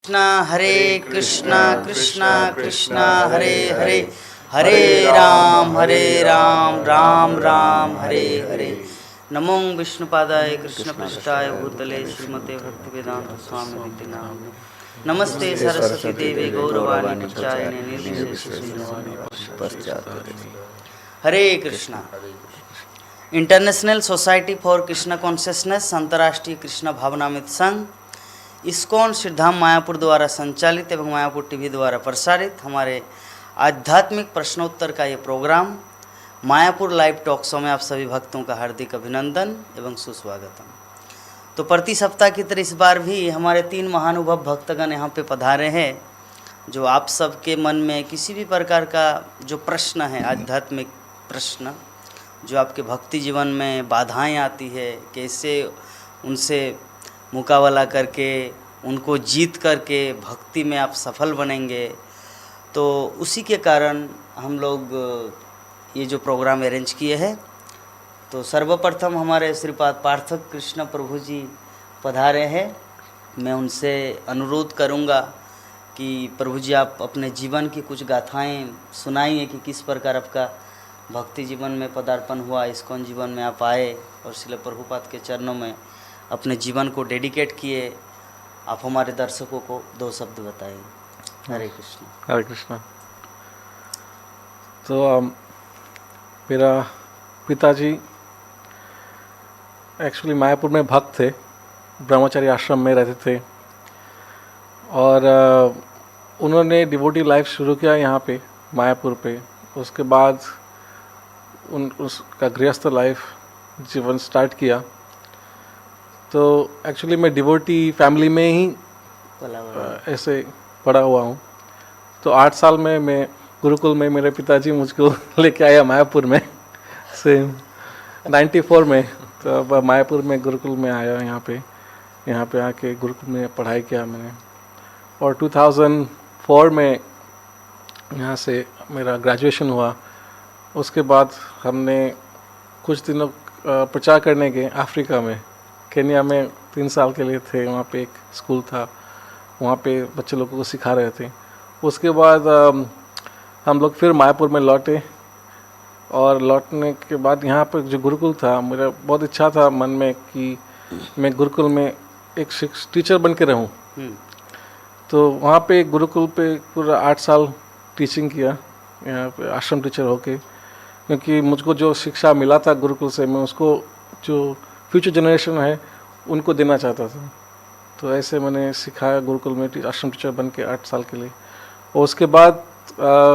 कृष्णा कृष्णा कृष्णा हरे हरे, हरे राम राम राम हरे हरे। नमो विष्णुपादाय कृष्ण पृष्ठाय भूतले श्रीमते भक्तिवेदांत स्वामी निति नामिने। नमस्ते सरस्वती देवी गौरवाणी प्रचारिणे निर्विशेष शून्यवादी पश्चात्। Hare Krishna. International society for Krishna consciousness, अंतर्राष्ट्रीय कृष्ण भावनामृत संघ, इस्कॉन श्रीधाम मायापुर द्वारा संचालित एवं मायापुर टीवी द्वारा प्रसारित हमारे आध्यात्मिक प्रश्नोत्तर का ये programme Mayapur live talk show में आप सभी भक्तों का हार्दिक अभिनंदन एवं सुस्वागतम। तो प्रति सप्ताह की तरह इस बार भी हमारे 3 महानुभव भक्तगण यहाँ पे पधारे हैं, जो आप सबके मन में किसी भी प्रकार का जो प्रश्न है, आध्यात्मिक प्रश्न, जो आपके भक्ति जीवन में बाधाएं आती है, कैसे उनसे मुकाबला करके उनको जीत करके भक्ति में आप सफल बनेंगे। तो उसी के कारण हम लोग ये जो प्रोग्राम अरेंज किए हैं। तो सर्वप्रथम हमारे श्रीपाद पार्थक कृष्ण प्रभु जी पधारे हैं। मैं उनसे अनुरोध करूंगा कि प्रभु जी आप अपने जीवन की कुछ गाथाएं सुनाइए कि किस प्रकार आपका भक्ति जीवन में पदार्पण हुआ, इस्कॉन जीवन में आप आए और श्रील प्रभुपाद के चरणों में अपने जीवन को डेडिकेट किए। आप हमारे दर्शकों को 2 शब्द बताइए। हरे कृष्ण। हरे कृष्ण। तो मेरा पिताजी एक्चुअली मायापुर में भक्त थे, ब्रह्मचारी आश्रम में रहते थे और उन्होंने डिवोटी लाइफ शुरू किया यहाँ पे मायापुर पे। उसके बाद उसका गृहस्थ लाइफ जीवन स्टार्ट किया। तो एक्चुअली मैं डिवोटी फैमिली में ही ऐसे पढ़ा हुआ हूँ। तो 8 साल में मैं गुरुकुल में, मेरे पिताजी मुझको लेके आया मायापुर में से 94 में। तो अब मायापुर में गुरुकुल में आया, यहाँ पे आके गुरुकुल में पढ़ाई किया मैंने। और 2004 में यहाँ से मेरा ग्रेजुएशन हुआ। उसके बाद हमने कुछ दिनों प्रचार करने गए अफ्रीका में, केन्या में 3 साल के लिए थे। वहाँ पे एक स्कूल था, वहाँ पे बच्चे लोगों को सिखा रहे थे। उसके बाद हम लोग फिर मायापुर में लौटे और लौटने के बाद यहाँ पर जो गुरुकुल था, मेरा बहुत इच्छा था मन में कि मैं गुरुकुल में एक टीचर बन के रहूँ। तो वहाँ पे गुरुकुल पे पूरा 8 साल टीचिंग किया, यहाँ पे आश्रम टीचर होके, क्योंकि मुझको जो शिक्षा मिला था गुरुकुल से, मैं उसको जो फ्यूचर जनरेशन है उनको देना चाहता था। तो ऐसे मैंने सिखाया गुरुकुल में आश्रम टीचर बन के 8 साल के लिए। और उसके बाद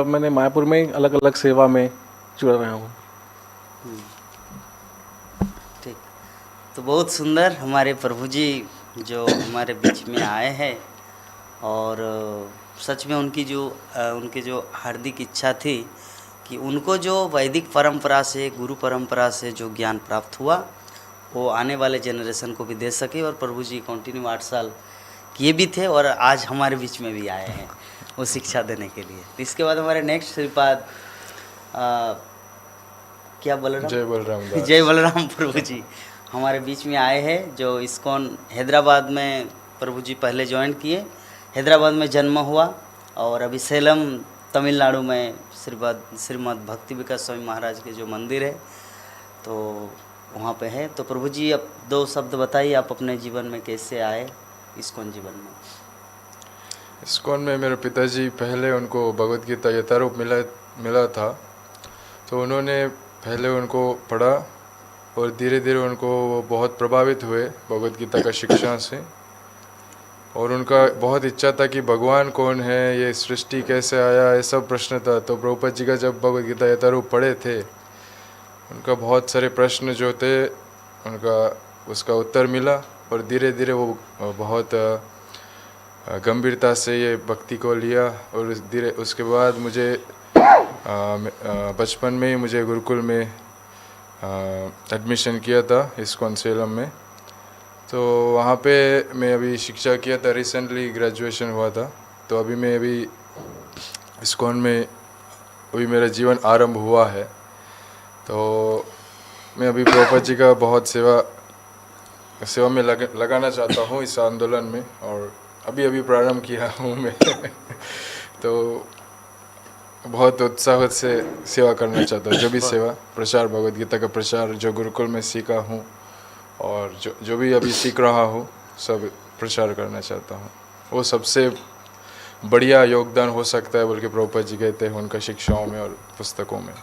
मैंने मायापुर में अलग अलग सेवा में जुड़ा रहा हूँ। ठीक। तो बहुत सुंदर हमारे प्रभु जी जो हमारे बीच में आए हैं, और सच में उनकी जो हार्दिक इच्छा थी कि उनको जो वैदिक परंपरा से, गुरु परंपरा से जो ज्ञान प्राप्त हुआ वो आने वाले जनरेशन को भी दे सके। और प्रभु जी कंटिन्यू 8 साल किए भी थे और आज हमारे बीच में भी आए हैं वो शिक्षा देने के लिए। तो इसके बाद हमारे नेक्स्ट श्रीपाद क्या जय बलराम प्रभु जी हमारे बीच में आए हैं, जो इस्कॉन हैदराबाद में प्रभु जी पहले ज्वाइन किए। हैदराबाद में जन्म हुआ और अभी सेलम तमिलनाडु में श्रीमद् भक्ति विकास स्वामी महाराज के जो मंदिर है तो वहाँ पे है। तो प्रभु जी अब 2 शब्द बताइए, आप अपने जीवन में कैसे आए इस्कॉन जीवन में। इस्कॉन में मेरे पिताजी पहले उनको भगवद गीता यथारूप मिला था, तो उन्होंने पहले उनको पढ़ा और धीरे धीरे उनको बहुत प्रभावित हुए भगवद गीता का शिक्षा से। और उनका बहुत इच्छा था कि भगवान कौन है, ये सृष्टि कैसे आया, ये सब प्रश्न था। तो प्रभुपाद जी का जब भगवद गीता यथारूप पढ़े थे, उनका बहुत सारे प्रश्न जो थे उनका उसका उत्तर मिला और धीरे धीरे वो बहुत गंभीरता से ये भक्ति को लिया। और धीरे उसके बाद मुझे बचपन में ही मुझे गुरुकुल में एडमिशन किया था इस्कॉन सेलम में। तो वहाँ पे मैं अभी शिक्षा किया था, रिसेंटली ग्रेजुएशन हुआ था। तो अभी मैं इस्कॉन में अभी मेरा जीवन आरंभ हुआ है। तो मैं अभी प्रभुपाद जी का बहुत सेवा में लगाना चाहता हूँ इस आंदोलन में। और अभी अभी प्रारंभ किया हूँ मैं तो बहुत उत्साह से सेवा करना चाहता हूँ। जो भी सेवा प्रचार, भगवद गीता का प्रचार जो गुरुकुल में सीखा हूँ और जो भी अभी सीख रहा हूँ सब प्रचार करना चाहता हूँ। वो सबसे बढ़िया योगदान हो सकता है बल्कि प्रभुपाद जी कहते हैं उनका शिक्षाओं में और पुस्तकों में।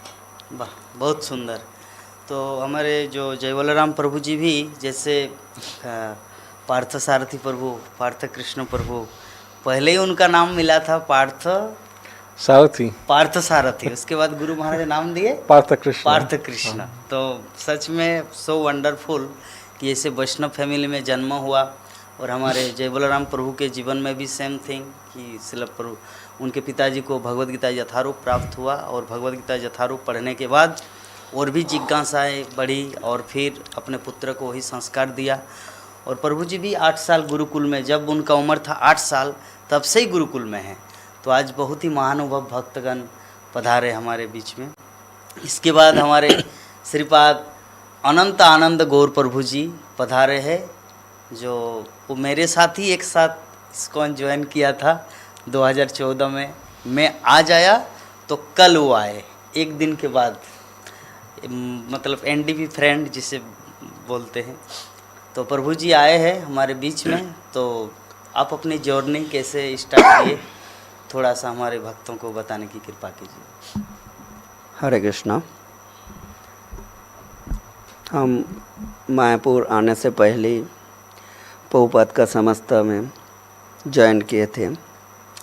वाह, बहुत सुंदर। तो हमारे जो जय बलराम प्रभु जी भी जैसे पार्थ सारथी प्रभु, पार्थ कृष्ण प्रभु, पहले ही उनका नाम मिला था पार्थ सारथी, उसके बाद गुरु महाराज ने नाम दिए पार्थ कृष्ण। तो सच में सो वंडरफुल कि ऐसे वैष्णव फैमिली में जन्म हुआ। और हमारे जय बलराम प्रभु के जीवन में भी सेम थिंग कि शिल प्रभु, उनके पिताजी को भगवद गीता यथारूप प्राप्त हुआ और भगवद गीता यथारूप पढ़ने के बाद और भी जिज्ञासाएँ बढ़ी और फिर अपने पुत्र को वही संस्कार दिया। और प्रभु जी भी 8 साल गुरुकुल में, जब उनका उम्र था 8 साल तब से ही गुरुकुल में हैं। तो आज बहुत ही महानुभव भक्तगण पधारे हमारे बीच में। इसके बाद हमारे श्रीपाद अनंत आनंद गौर प्रभु जी पधारे हैं, जो वो मेरे साथ ही एक साथ इस्कॉन ज्वाइन किया था 2014 में। मैं आज आया तो कल वो आए, एक दिन के बाद, मतलब एनडीपी फ्रेंड जिसे बोलते हैं। तो प्रभु जी आए हैं हमारे बीच में। तो आप अपनी जर्नी कैसे स्टार्ट किए, थोड़ा सा हमारे भक्तों को बताने की कृपा कीजिए। हरे कृष्णा। हम मायापुर आने से पहले प्रभुपाद का समस्ता में ज्वाइन किए थे।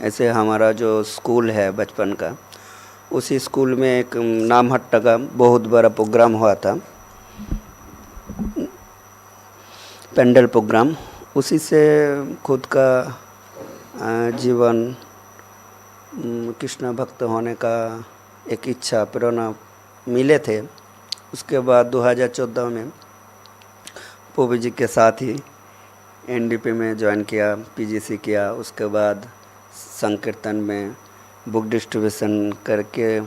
ऐसे हमारा जो स्कूल है बचपन का, उसी स्कूल में एक नामहट्टा का बहुत बड़ा प्रोग्राम हुआ था, पेंडल प्रोग्राम। उसी से खुद का जीवन कृष्ण भक्त होने का एक इच्छा, प्रेरणा मिले थे। उसके बाद 2014 में प्रभु जी के साथ ही एनडीपी में ज्वाइन किया, पीजीसी किया। उसके बाद संकीर्तन में बुक डिस्ट्रीब्यूशन करके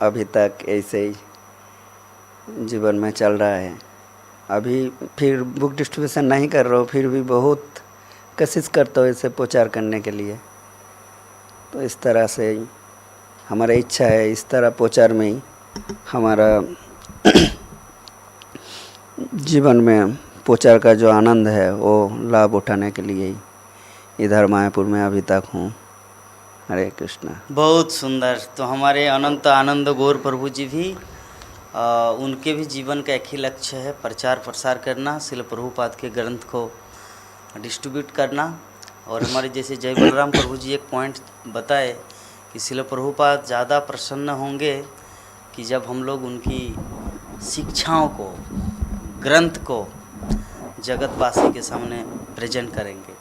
अभी तक ऐसे ही जीवन में चल रहा है। अभी फिर बुक डिस्ट्रीब्यूशन नहीं कर रहा हूँ, फिर भी बहुत कोशिश करता हूँ इसे प्रचार करने के लिए। तो इस तरह से हमारा इच्छा है, इस तरह प्रचार में ही हमारा जीवन में प्रचार का जो आनंद है वो लाभ उठाने के लिए ही इधर मायापुर में अभी तक हूँ। हरे कृष्णा। बहुत सुंदर। तो हमारे अनंत आनंद गौर प्रभु जी भी उनके भी जीवन का एक ही लक्ष्य है, प्रचार प्रसार करना, शिल प्रभुपाद के ग्रंथ को डिस्ट्रीब्यूट करना। और हमारे जैसे जय बलराम प्रभु जी एक पॉइंट बताए कि शिल प्रभुपाद ज़्यादा प्रसन्न होंगे कि जब हम लोग उनकी शिक्षाओं को, ग्रंथ को जगतवासी के सामने प्रेजेंट करेंगे,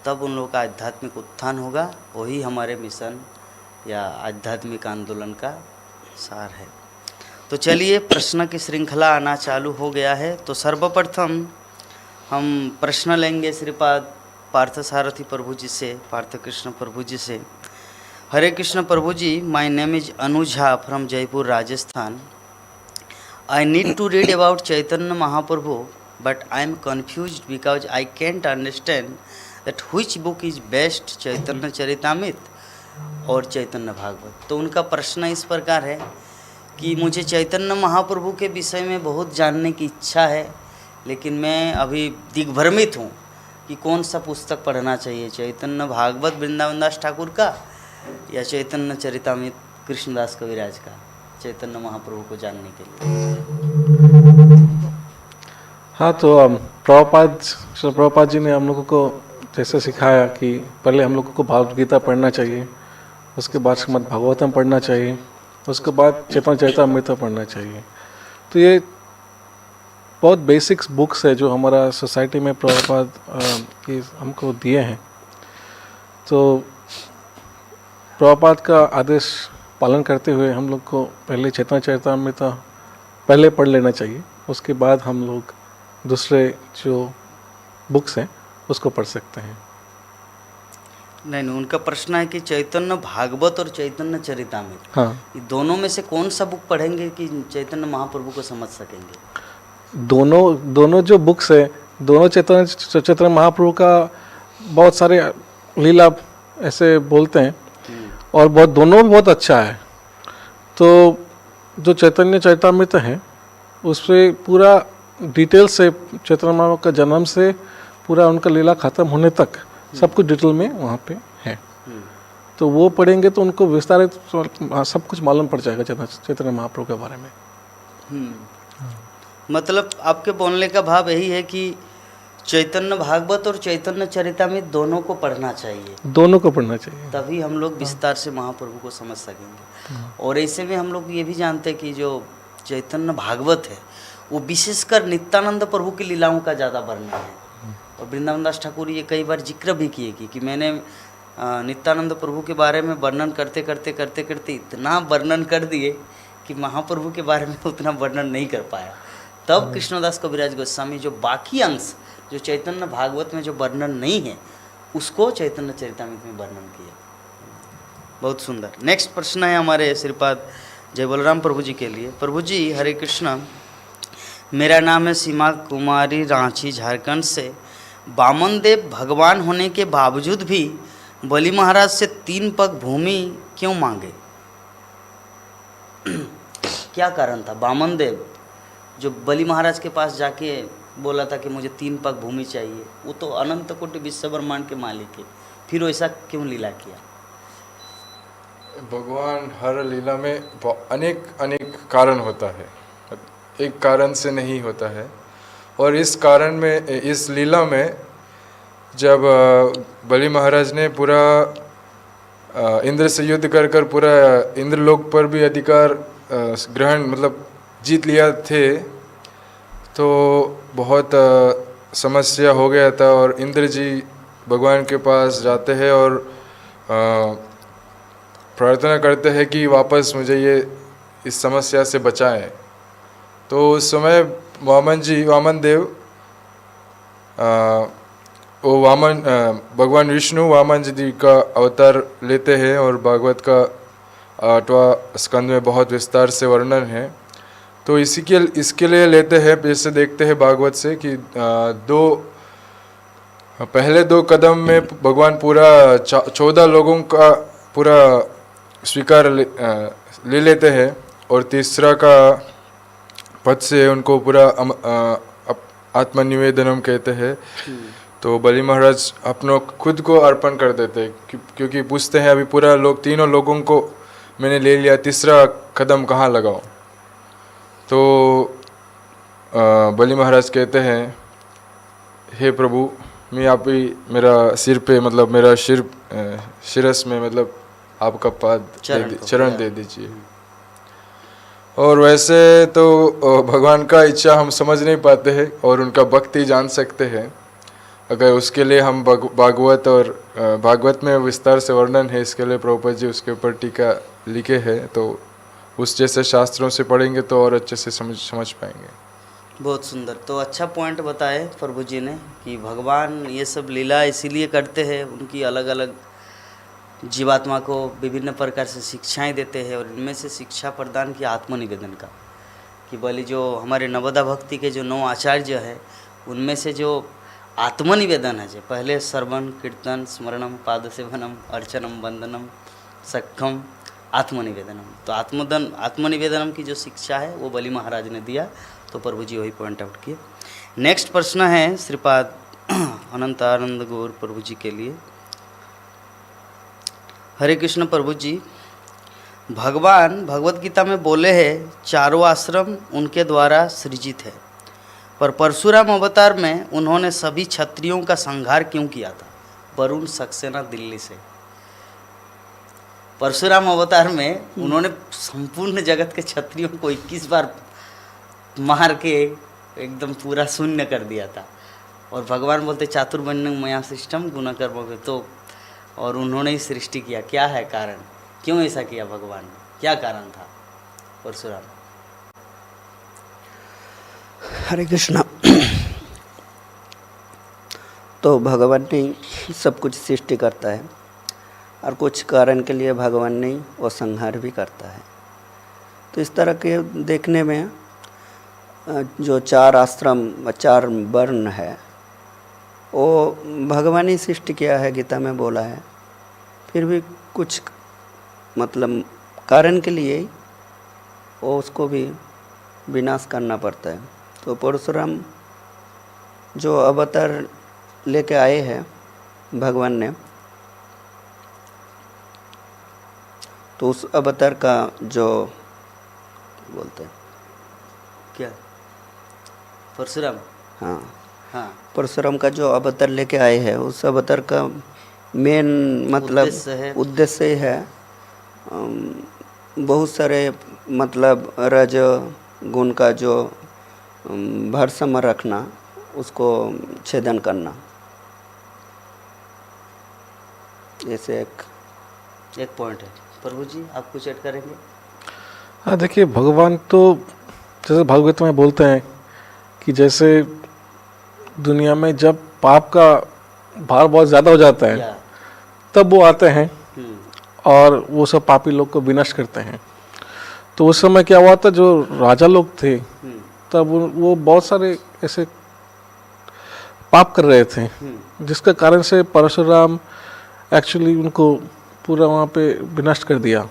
तब उन लोगों का आध्यात्मिक उत्थान होगा। वही हमारे मिशन या आध्यात्मिक आंदोलन का सार है। तो चलिए, प्रश्न की श्रृंखला आना चालू हो गया है। तो सर्वप्रथम हम प्रश्न लेंगे श्रीपाद पार्थ सारथी प्रभु जी से, पार्थ कृष्ण प्रभु जी से। हरे कृष्ण प्रभु ji, my name is Anuj Jha from Jaipur Rajasthan. I need to read about Chaitanya Mahaprabhu but I am confused because I can't understand that which book is best, चैतन्य चरितामृत और चैतन्य भागवत। तो उनका प्रश्न इस प्रकार है कि मुझे चैतन्य महाप्रभु के विषय में बहुत जानने की इच्छा है, लेकिन मैं अभी दिग्भ्रमित हूँ कि कौन सा पुस्तक पढ़ना चाहिए, चैतन्य भागवत वृंदावन दास ठाकुर का या चैतन्य चरितामृत कृष्णदास कविराज का, चैतन्य महाप्रभु को जानने के लिए। हाँ, तो प्रभुपाद जी ने हम लोगों को जैसे सिखाया कि पहले हम लोगों को भागवत गीता पढ़ना चाहिए, उसके बाद श्रीमद् भागवतम पढ़ना चाहिए, उसके बाद चैतन्य चरितामृत पढ़ना चाहिए। तो ये बहुत बेसिक्स बुक्स है जो हमारा सोसाइटी में प्रभुपाद की हमको दिए हैं। तो प्रभुपाद का आदेश पालन करते हुए हम लोग को पहले चैतन्य चरितामृत पहले पढ़ लेना चाहिए, उसके बाद हम लोग दूसरे जो बुक्स हैं उसको पढ़ सकते हैं। नहीं, उनका प्रश्न है कि चैतन्य भागवत और चैतन्य चरितामृत, हाँ, ये दोनों में से कौन सा बुक पढ़ेंगे कि चैतन्य महाप्रभु को समझ सकेंगे? दोनों जो बुक्स है, दोनों चैतन्य महाप्रभु का बहुत सारे लीला ऐसे बोलते हैं और बहुत दोनों बहुत अच्छा है। तो जो चैतन्य चरितामृत है उसपे पूरा डिटेल से चैतन्य महाप्रभु का जन्म से पूरा उनका लीला ख़त्म होने तक सब कुछ डिटेल में वहाँ पे है। तो वो पढ़ेंगे तो उनको विस्तारित सब कुछ मालूम पड़ जाएगा चैतन्य महाप्रभु के बारे में। मतलब आपके बोलने का भाव यही है कि चैतन्य भागवत और चैतन्य चरितामृत दोनों को पढ़ना चाहिए, दोनों को पढ़ना चाहिए, तभी हम लोग विस्तार से महाप्रभु को समझ सकेंगे। और ऐसे में हम लोग ये भी जानते हैं कि जो चैतन्य भागवत है वो विशेषकर नित्यानंद प्रभु की लीलाओं का ज़्यादा वर्णन है। और वृंदावन दास ठाकुर ये कई बार जिक्र भी किए कि मैंने नित्यानंद प्रभु के बारे में वर्णन करते करते इतना वर्णन कर दिए कि महाप्रभु के बारे में उतना वर्णन नहीं कर पाया। तब कृष्णदास कविराज गोस्वामी जो बाकी अंश जो चैतन्य भागवत में जो वर्णन नहीं है उसको चैतन्य चरितामृत में वर्णन किया। बहुत सुंदर। नेक्स्ट प्रश्न है हमारे श्रीपाद जय बलराम प्रभु जी के लिए। प्रभु जी हरे कृष्णा, मेरा नाम है सीमा कुमारी, रांची झारखंड से। वामन देव भगवान होने के बावजूद भी बलि महाराज से 3 पग भूमि क्यों मांगे? क्या कारण था? वामन देव जो बलि महाराज के पास जाके बोला था कि मुझे 3 पग भूमि चाहिए, वो तो अनंत कोटि विश्व ब्रह्मांड के मालिक है, फिर वैसा क्यों लीला किया? भगवान हर लीला में अनेक कारण होता है, एक कारण से नहीं होता है। और इस कारण में, इस लीला में जब बलि महाराज ने पूरा इंद्र से युद्ध कर पूरा इंद्रलोक पर भी अधिकार ग्रहण मतलब जीत लिया थे, तो बहुत समस्या हो गया था। और इंद्र जी भगवान के पास जाते हैं और प्रार्थना करते हैं कि वापस मुझे ये इस समस्या से बचाएं। तो उस समय वामन देव वो भगवान विष्णु वामन जी का अवतार लेते हैं और भागवत का 8वां स्कंद में बहुत विस्तार से वर्णन है। तो इसके लिए लेते हैं, जैसे देखते हैं भागवत से कि पहले 2 कदम में भगवान पूरा 14 लोगों का पूरा स्वीकार ले लेते हैं और तीसरा का पद से उनको पूरा आत्मनिवेदनम कहते हैं। तो बलि महाराज अपनों खुद को अर्पण कर देते हैं क्योंकि पूछते हैं अभी पूरा तीनों लोगों को मैंने ले लिया, तीसरा कदम कहाँ लगाऊं? तो बलि महाराज कहते हैं, हे प्रभु, मैं आप ही मेरा सिर पे मतलब मेरा शिरस में मतलब आपका पाद चरण दे दीजिए। और वैसे तो भगवान का इच्छा हम समझ नहीं पाते हैं और उनका भक्ति जान सकते हैं अगर उसके लिए हम भागवत और भागवत में विस्तार से वर्णन है, इसके लिए प्रभुपाद जी उसके ऊपर टीका लिखे हैं। तो उस जैसे शास्त्रों से पढ़ेंगे तो और अच्छे से समझ पाएंगे। बहुत सुंदर। तो अच्छा पॉइंट बताए प्रभु जी ने कि भगवान ये सब लीला इसीलिए करते हैं, उनकी अलग अलग जीवात्मा को विभिन्न प्रकार से शिक्षाएं देते हैं और इनमें से शिक्षा प्रदान की आत्मनिवेदन का कि बलि जो हमारे नवदा भक्ति के जो 9 आचार्य है उनमें से जो आत्मनिवेदन है, जो पहले श्रवण कीर्तन स्मरणम पाद सेवनम अर्चनम वंदनम सख्यम आत्मनिवेदनम, तो आत्मनिवेदनम की जो शिक्षा है वो बलि महाराज ने दिया। तो प्रभु जी वही पॉइंट आउट किए। नेक्स्ट प्रश्न है श्रीपाद अनंतानंद गौर प्रभु जी के लिए। हरे कृष्ण प्रभु जी, भगवान भगवत गीता में बोले हैं 4 आश्रम उनके द्वारा सृजित है, पर परशुराम अवतार में उन्होंने सभी क्षत्रियों का संहार क्यों किया था? वरुण सक्सेना दिल्ली से। परशुराम अवतार में उन्होंने संपूर्ण जगत के क्षत्रियों को 21 बार मार के एकदम पूरा शून्य कर दिया था। और भगवान बोलते चातुर्वर्ण्यं मया सृष्टम गुणकर्म, तो और उन्होंने ही सृष्टि किया। क्या है कारण? क्यों ऐसा किया भगवान ने? क्या कारण था परशुराम? हरे कृष्णा। तो भगवान ने सब कुछ सृष्टि करता है और कुछ कारण के लिए भगवान ने वो संहार भी करता है। तो इस तरह के देखने में जो 4 आश्रम 4 वर्ण है वो भगवान ही सृष्टि किया है, गीता में बोला है, फिर भी कुछ मतलब कारण के लिए ही वो उसको भी विनाश करना पड़ता है। तो परशुराम जो अवतार लेके आए हैं भगवान ने, तो उस अवतार का जो बोलते हैं क्या परशुराम? हाँ, हाँ, परशुराम का जो अवतार लेके आए हैं, उस अवतार का मेन मतलब उद्देश्य ही है बहुत सारे मतलब रज गुण का जो भारसाम्य रखना, उसको छेदन करना। जैसे एक पॉइंट है। प्रभु जी आप कुछ ऐड करेंगे? हाँ देखिए, भगवान तो जैसे भागवत में बोलते हैं कि जैसे दुनिया में जब पाप का भार बहुत ज़्यादा हो जाता है या तब वो आते हैं हम्म, और वो सब पापी लोग को विनष्ट करते हैं। तो उस समय क्या हुआ था, जो राजा लोग थे तब वो बहुत सारे ऐसे पाप कर रहे थे, जिसके कारण से परशुराम एक्चुअली उनको पूरा वहाँ पे विनष्ट कर दिया।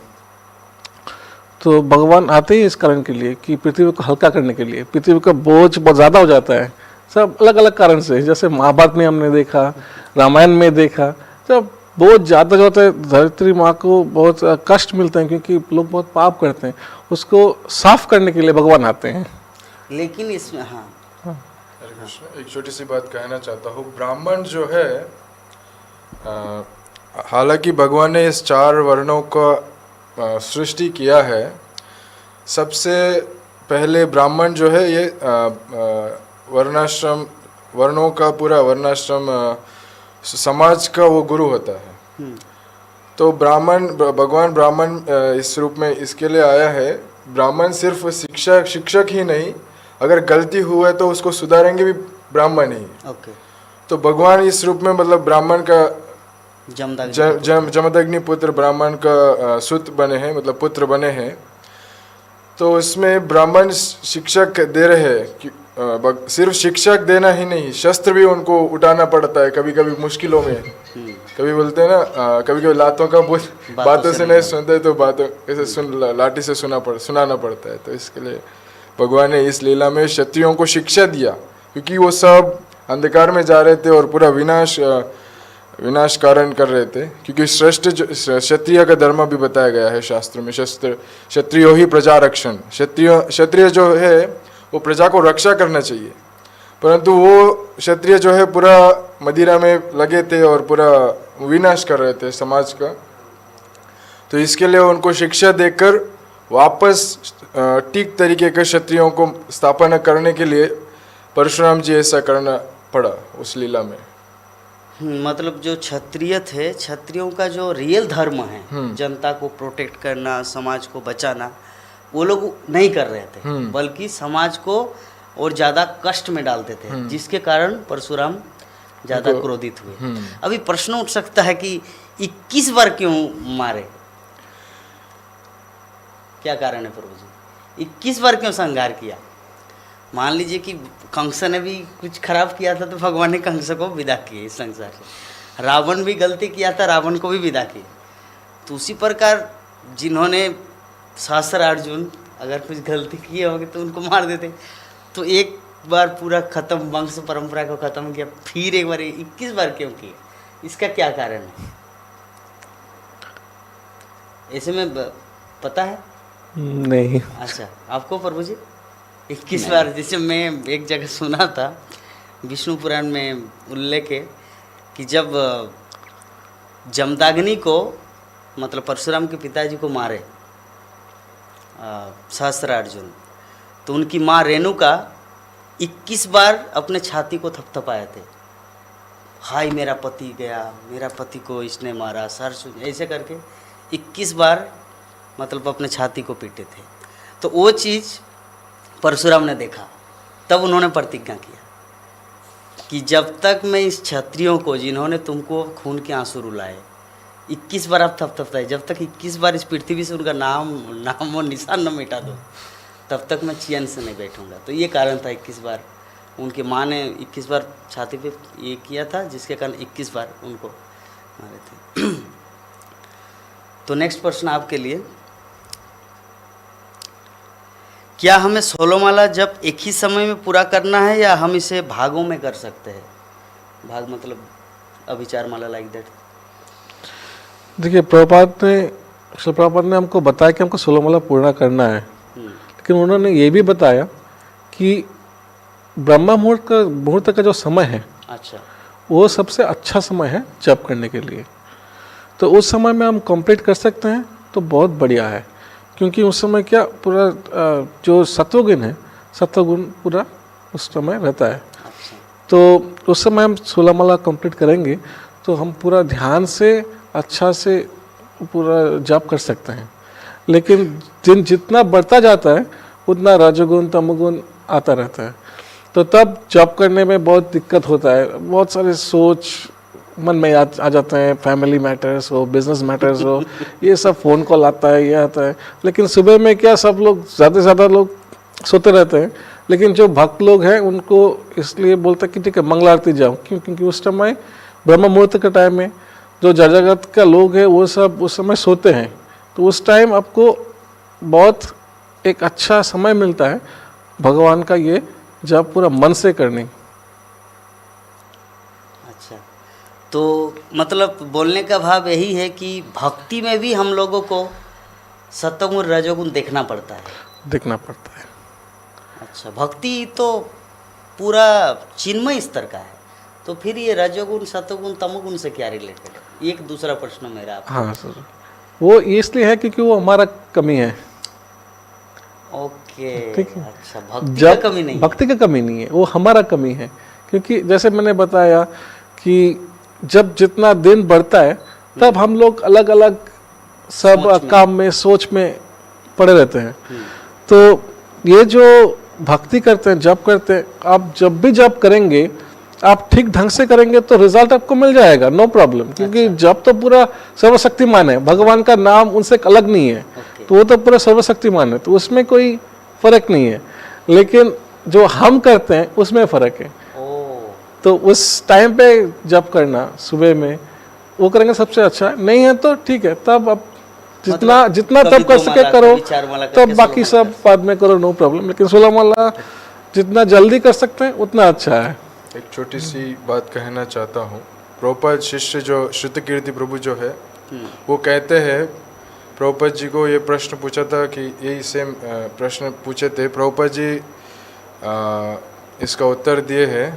तो भगवान आते ही इस कारण के लिए कि पृथ्वी को हल्का करने के लिए। पृथ्वी का बोझ बहुत ज़्यादा हो जाता है, सब अलग अलग कारण से, जैसे महाभारत में हमने देखा, रामायण में देखा, सब बहुत ज़्यादा जो होता है धरती माँ को बहुत कष्ट मिलते हैं क्योंकि लोग बहुत पाप करते हैं। उसको साफ करने के लिए भगवान आते हैं। लेकिन इसमें हाँ हरे कृष्ण, एक छोटी सी बात कहना चाहता हूँ। ब्राह्मण जो है, हालांकि भगवान ने इस 4 वर्णों का सृष्टि किया है, सबसे पहले ब्राह्मण जो है ये वर्णाश्रम, वर्णों का पूरा वर्णाश्रम समाज का वो गुरु होता है। तो ब्राह्मण, भगवान ब्राह्मण इस रूप में इसके लिए आया है। ब्राह्मण सिर्फ शिक्षक ही नहीं, अगर गलती हुआ तो उसको सुधारेंगे भी ब्राह्मण ही। ओके। तो भगवान इस रूप में मतलब ब्राह्मण का जमदग्नि पुत्र ब्राह्मण का सुत बने हैं, मतलब पुत्र बने हैं। तो इसमें ब्राह्मण शिक्षक दे रहे हैं, सिर्फ शिक्षक देना ही नहीं, शस्त्र भी उनको उठाना पड़ता है कभी कभी मुश्किलों में। कभी बोलते हैं ना, कभी कभी लातों का बातों से नहीं सुनते तो बातों ऐसे लाठी से सुनाना पड़ता है। तो इसके लिए भगवान ने इस लीला में क्षत्रियों को शिक्षा दिया, क्योंकि वो सब अंधकार में जा रहे थे और पूरा विनाश कारण कर रहे थे। क्योंकि श्रेष्ठ क्षत्रिय का धर्म भी बताया गया है शास्त्र में, क्षत्रियो ही प्रजा रक्षण। क्षत्रिय जो है वो प्रजा को रक्षा करना चाहिए, परंतु वो क्षत्रिय जो है पूरा मदिरा में लगे थे और पूरा विनाश कर रहे थे समाज का। तो इसके लिए उनको शिक्षा देकर वापस ठीक तरीके के क्षत्रियों को स्थापना करने के लिए परशुराम जी ऐसा करना पड़ा उस लीला में। मतलब जो क्षत्रिय थे, क्षत्रियों का जो रियल धर्म है, जनता को प्रोटेक्ट करना, समाज को बचाना, वो लोग नहीं कर रहे थे, बल्कि समाज को और ज़्यादा कष्ट में डालते थे, जिसके कारण परशुराम ज़्यादा क्रोधित हुए। अभी प्रश्न उठ सकता है कि 21 बार क्यों मारे? क्या कारण है प्रभु जी? 21 बार क्यों संहार किया? मान लीजिए कि कंस ने भी कुछ खराब किया था तो भगवान ने कंस को विदा किए इस संसार से। रावण भी गलती किया था, रावण को भी विदा किए। तो उसी प्रकार जिन्होंने सहस्त्र अर्जुन अगर कुछ गलती किए होंगे तो उनको मार देते। तो एक बार पूरा खत्म, वंश परंपरा को खत्म किया, फिर एक बार 21 बार क्यों किए? इसका क्या कारण है? ऐसे में पता है? नहीं। अच्छा, आपको प्रभु जी? 21 बार, जैसे मैं एक जगह सुना था, विष्णु पुराण में उल्लेख है कि जब जमदाग्नि को, मतलब परशुराम के पिताजी को मारे सहस्त्रार्जुन, तो उनकी माँ रेणुका 21 बार अपने छाती को थपथपाए थे। हाय मेरा पति गया, मेरा पति को इसने मारा, सरसुन, ऐसे करके 21 बार मतलब अपने छाती को पीटे थे। तो वो चीज़ परशुराम ने देखा, तब उन्होंने प्रतिज्ञा किया कि जब तक मैं इस क्षत्रियों को, जिन्होंने तुमको खून के आंसू रुलाए, 21 बार आप थपथपाए, जब तक 21 बार इस पृथ्वी से उनका नाम और निशान न मिटा दो, तब तक मैं चैन से नहीं बैठूंगा। तो ये कारण था 21 बार उनकी माँ ने 21 बार छाती पे ये किया था, जिसके कारण 21 बार उनको मारे थे। तो नेक्स्ट प्रश्न आपके लिए, क्या हमें 16 माला जब एक ही समय में पूरा करना है या हम इसे भागों में कर सकते हैं? भाग मतलब अभिचार माला, लाइक दैट। देखिए, श्री प्रभुपाद ने हमको बताया कि हमको 16 माला पूर्ण करना है, लेकिन उन्होंने ये भी बताया कि ब्रह्मा मुहूर्त का जो समय है, अच्छा, वो सबसे अच्छा समय है जप करने के लिए। तो उस समय में हम कंप्लीट कर सकते हैं तो बहुत बढ़िया है, क्योंकि उस समय क्या पूरा जो सत्वगुण है, सत्वगुण पूरा उस समय रहता है। अच्छा, तो उस समय हम 16 माला कंप्लीट करेंगे तो हम पूरा ध्यान से अच्छा से पूरा जप कर सकते हैं। लेकिन दिन जितना बढ़ता जाता है उतना रजोगुण तमोगुण आता रहता है, तो तब जप करने में बहुत दिक्कत होता है। बहुत सारे सोच मन में आ जाते हैं, फैमिली मैटर्स हो, बिजनेस मैटर्स हो, ये सब फ़ोन कॉल आता है, ये आता है। लेकिन सुबह में क्या सब लोग ज़्यादा से ज़्यादा लोग सोते रहते हैं, लेकिन जो भक्त लोग हैं उनको इसलिए बोलते हैं कि ठीक है मंगल आरती जाओ, क्यों? क्योंकि उस समय ब्रह्म मुहूर्त के टाइम में जो जगत का लोग हैं वो सब उस समय सोते हैं, तो उस टाइम आपको बहुत एक अच्छा समय मिलता है भगवान का ये जब पूरा मन से करने। अच्छा, तो मतलब बोलने का भाव यही है कि भक्ति में भी हम लोगों को सत्वगुण रजोगुण देखना पड़ता है। अच्छा, भक्ति तो पूरा चिन्मय स्तर का है, तो फिर ये रजोगुण सत्वगुण तमोगुण से क्या रिलेटेड है? एक दूसरा प्रश्न मेरा आपको। हाँ सर, वो इसलिए है क्योंकि वो हमारा कमी है। ओके, ठीक है। अच्छा, भक्ति का कमी नहीं, भक्ति का कमी नहीं है, वो हमारा कमी है। क्योंकि जैसे मैंने बताया कि जब जितना दिन बढ़ता है तब हम लोग अलग अलग सब काम में सोच में पड़े रहते हैं। तो ये जो भक्ति करते हैं, जप करते हैं, आप जब भी जप करेंगे आप ठीक ढंग से करेंगे तो रिजल्ट आपको मिल जाएगा, नो प्रॉब्लम। क्योंकि जप तो पूरा सर्वशक्तिमान है, भगवान का नाम उनसे अलग नहीं है, तो वो तो पूरा सर्वशक्तिमान है, तो उसमें कोई फर्क नहीं है। लेकिन जो हम करते हैं उसमें फर्क है। तो उस टाइम पे जप करना सुबह में वो करेंगे सबसे अच्छा। नहीं है तो ठीक है, तब आप जितना तब कर सके करो, तब बाकी सब बाद में करो, नो प्रॉब्लम। लेकिन 16 माला जितना जल्दी कर सकते हैं उतना अच्छा है। एक छोटी सी बात कहना चाहता हूँ। प्रभुपाद शिष्य जो श्रुतकीर्ति प्रभु जो है वो कहते हैं, प्रभुपाद जी को ये प्रश्न पूछा था कि यही सेम प्रश्न पूछे थे, प्रभुपाद जी इसका उत्तर दिए हैं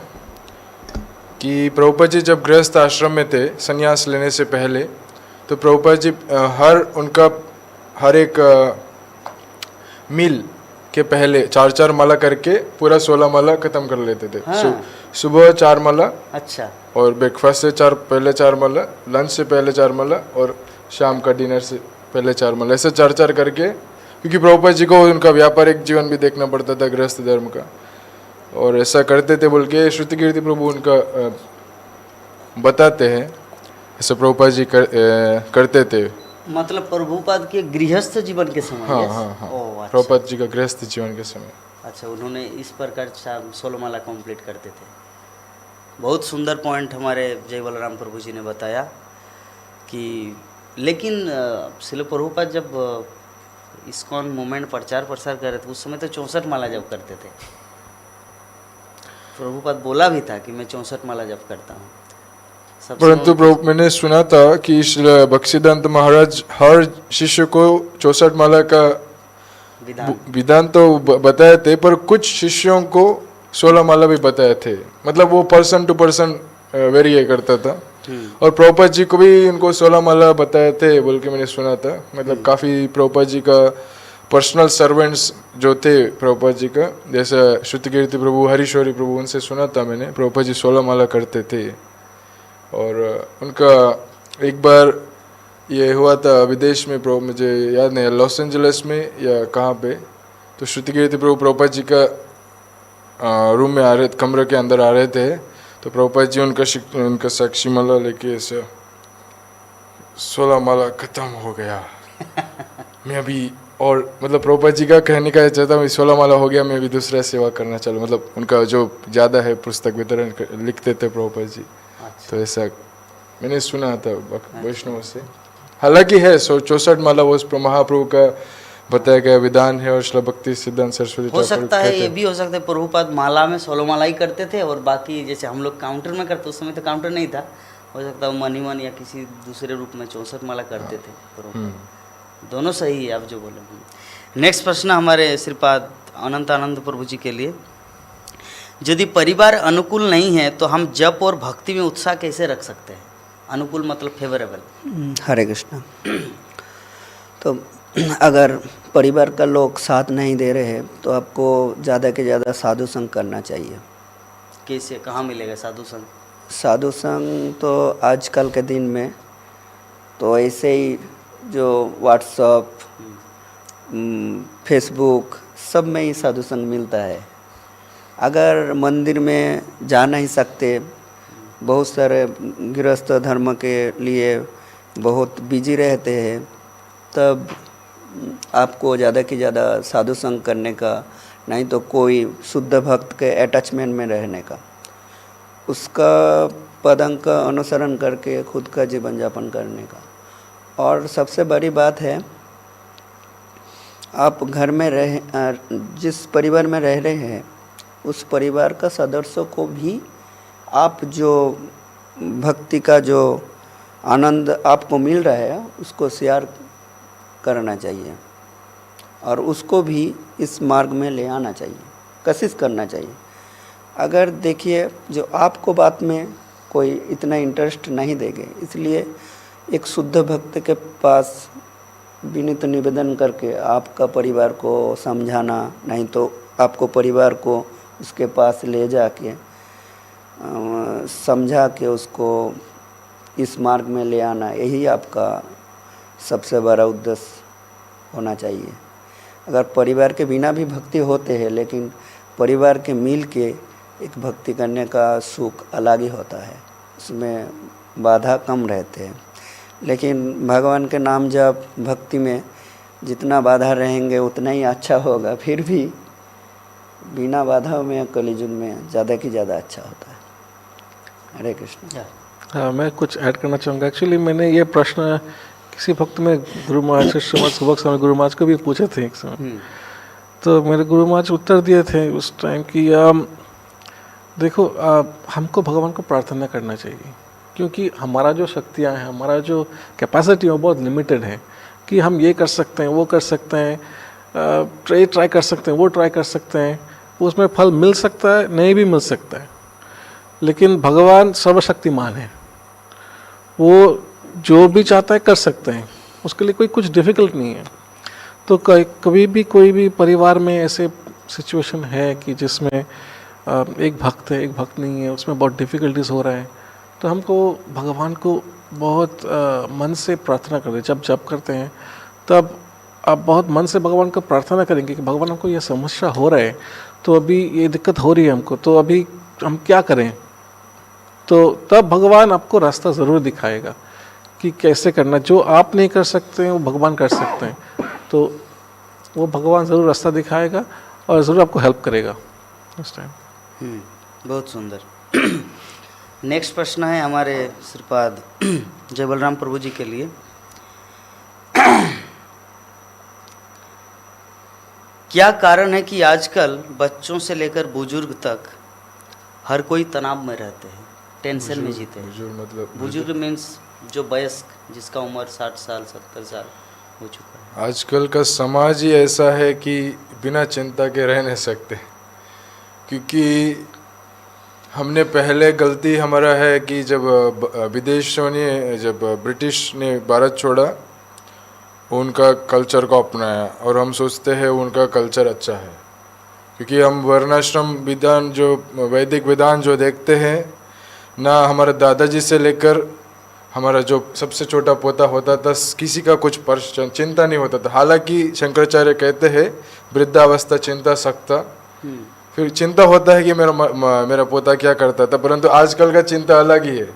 कि प्रभुपाद जी जब गृहस्थ आश्रम में थे संन्यास लेने से पहले, तो प्रभुपाद जी हर एक मील के पहले 4-4 माला करके पूरा 16 माला खत्म कर लेते थे। सुबह 4 माला, अच्छा, और ब्रेकफास्ट से पहले 4 माला, लंच से पहले 4 माला, और शाम का डिनर से पहले 4 माला, ऐसे 4-4 करके। क्योंकि प्रभुपाद जी को उनका व्यापारिक जीवन भी देखना पड़ता था गृहस्थ धर्म का, और ऐसा करते थे बोल के श्रुतकीर्ति प्रभु उनका बताते हैं, ऐसा प्रभुपाद जी करते थे। मतलब प्रभुपाद के गृहस्थ जीवन के समय? हाँ yes? हाँ हाँ, अच्छा। प्रभुपाद जी का गृहस्थ जीवन के समय। अच्छा, उन्होंने इस प्रकार 16 माला कंप्लीट करते थे। बहुत सुंदर पॉइंट हमारे जय बलराम प्रभु जी ने बताया कि लेकिन श्रील प्रभुपाद जब इस्कॉन मूवमेंट प्रचार प्रसार कर रहे थे उस समय तो 64 माला जप करते थे। प्रभुपाद बोला भी था कि मैं 64 माला जप करता हूँ। परंतु मैंने सुना था कि भक्तिसिद्धांत महाराज हर शिष्य को 64 माला का विधान तो बताए थे, पर कुछ शिष्यों को 16 माला भी बताए थे। मतलब वो पर्सन टू पर्सन वेरी करता था। और प्रभुपाद जी को भी उनको 16 माला बताए थे बोल के मैंने सुना था। मतलब काफ़ी प्रभुपाद जी का पर्सनल सर्वेंट्स जो थे प्रभुपाद जी का, जैसे श्रुतकीर्ति प्रभु, हरीश्वरी प्रभु, उनसे सुना था मैंने प्रभुपाद जी 16 माला करते थे। और उनका एक बार ये हुआ था विदेश में, मुझे याद नहीं, लॉस एंजलिस में या कहाँ पे, तो श्रुतकीर्ति प्रभु प्रभुपाद जी का रूम में आ रहे, कमरे के अंदर आ रहे थे, तो प्रभुपाद जी उनका साक्षी माला लेके ऐसा 16 माला खत्म हो गया, मैं अभी और मतलब प्रभुपाद जी का कहने का चाहता हूँ 16 माला हो गया, मैं भी दूसरा सेवा करना चालू, मतलब उनका जो ज़्यादा है पुस्तक वितरण लिखते थे प्रभुपाद जी। तो ऐसा मैंने सुना था वैष्णव से। हालांकि है 64 माला वो महाप्रभु का बताया गया विधान है और श्री भक्ति सिद्धांत सरस्वती हो ठाकुर सकता है, कहते ये हैं। भी हो सकता है प्रभुपाद माला में 16 माला ही करते थे और बाकी जैसे हम लोग काउंटर में करते, उस समय तो काउंटर नहीं था, हो सकता है मनी मन या किसी दूसरे रूप में 64 माला करते थे प्रभुपाद। दोनों सही है आप जो बोले। नेक्स्ट प्रश्न हमारे श्रीपाद अनंत आनंद प्रभु जी के लिए, यदि परिवार अनुकूल नहीं है तो हम जप और भक्ति में उत्साह कैसे रख सकते हैं? अनुकूल मतलब फेवरेबल। हरे कृष्णा। तो अगर परिवार का लोग साथ नहीं दे रहे हैं तो आपको ज़्यादा के ज़्यादा साधु संग करना चाहिए। कैसे, कहाँ मिलेगा साधु संग? साधु संग तो आजकल के दिन में तो ऐसे ही जो व्हाट्सअप, फेसबुक सब में ही साधु संग मिलता है। अगर मंदिर में जा नहीं सकते, बहुत सारे गृहस्थ धर्म के लिए बहुत बिजी रहते हैं, तब आपको ज़्यादा से ज़्यादा साधु संग करने का, नहीं तो कोई शुद्ध भक्त के अटैचमेंट में रहने का, उसका पदंग का अनुसरण करके खुद का जीवन यापन करने का। और सबसे बड़ी बात है, आप घर में जिस परिवार में रह रहे हैं उस परिवार का सदस्यों को भी आप जो भक्ति का जो आनंद आपको मिल रहा है उसको शेयर करना चाहिए और उसको भी इस मार्ग में ले आना चाहिए, कोशिश करना चाहिए। अगर देखिए जो आपको बात में कोई इतना इंटरेस्ट नहीं देंगे, इसलिए एक शुद्ध भक्त के पास विनीत निवेदन करके आपका परिवार को समझाना, नहीं तो आपको परिवार को उसके पास ले जाके समझा के उसको इस मार्ग में ले आना, यही आपका सबसे बड़ा उद्देश्य होना चाहिए। अगर परिवार के बिना भी भक्ति होते हैं, लेकिन परिवार के मिल के एक भक्ति करने का सुख अलग ही होता है, उसमें बाधा कम रहते हैं। लेकिन भगवान के नाम जब भक्ति में जितना बाधा रहेंगे उतना ही अच्छा होगा, फिर भी बिना बाधा में कलियुग में ज़्यादा की ज़्यादा अच्छा होता है। हरे कृष्ण। हाँ, मैं कुछ ऐड करना चाहूँगा। एक्चुअली मैंने ये प्रश्न किसी वक्त में गुरु महाराज से सुबह समय गुरु महाराज को भी पूछे थे एक समय, तो मेरे गुरु महाराज उत्तर दिए थे उस टाइम कि देखो हमको भगवान को प्रार्थना करना चाहिए, क्योंकि हमारा जो शक्तियाँ हैं, हमारा जो कैपेसिटी है वो बहुत लिमिटेड है कि हम ये कर सकते हैं, वो कर सकते हैं, ट्राई कर सकते हैं, वो ट्राई कर सकते हैं, उसमें फल मिल सकता है, नहीं भी मिल सकता है। लेकिन भगवान सर्वशक्तिमान है, वो जो भी चाहता है कर सकते हैं, उसके लिए कोई कुछ डिफ़िकल्ट नहीं है। तो कभी भी कोई भी परिवार में ऐसे सिचुएशन है कि जिसमें एक भक्त है, एक भक्त नहीं है, उसमें बहुत डिफ़िकल्टीज हो रहा है, तो हमको भगवान को बहुत मन से प्रार्थना करें। जब करते हैं तब आप बहुत मन से भगवान को प्रार्थना करेंगे कि भगवान हमको ये समस्या हो रहा है, तो अभी ये दिक्कत हो रही है हमको, तो अभी हम क्या करें। तो तब भगवान आपको रास्ता ज़रूर दिखाएगा कि कैसे करना। जो आप नहीं कर सकते हैं वो भगवान कर सकते हैं, तो वो भगवान ज़रूर रास्ता दिखाएगा और ज़रूर आपको हेल्प करेगा उस टाइम। बहुत सुंदर। नेक्स्ट प्रश्न है हमारे श्रीपाद जय बलराम प्रभु जी के लिए। क्या कारण है कि आजकल बच्चों से लेकर बुजुर्ग तक हर कोई तनाव में रहते हैं, टेंशन में जीते हैं? बुजुर्ग मतलब बुजुर्ग मीन्स जो वयस्क, जिसका उम्र 60 साल 70 साल हो चुका है। आजकल का समाज ही ऐसा है कि बिना चिंता के रह नहीं सकते, क्योंकि हमने पहले गलती हमारा है कि जब विदेशों ने, जब ब्रिटिश ने भारत छोड़ा, उनका कल्चर को अपनाया और हम सोचते हैं उनका कल्चर अच्छा है, क्योंकि हम वर्णाश्रम विधान जो वैदिक विधान जो देखते हैं ना, हमारे दादाजी से लेकर हमारा जो सबसे छोटा पोता होता था, किसी का कुछ चिंता नहीं होता था। हालांकि शंकराचार्य कहते हैं वृद्धावस्था चिंता सकता, फिर चिंता होता है कि मेरा पोता क्या करता था, परंतु आजकल का चिंता अलग ही है,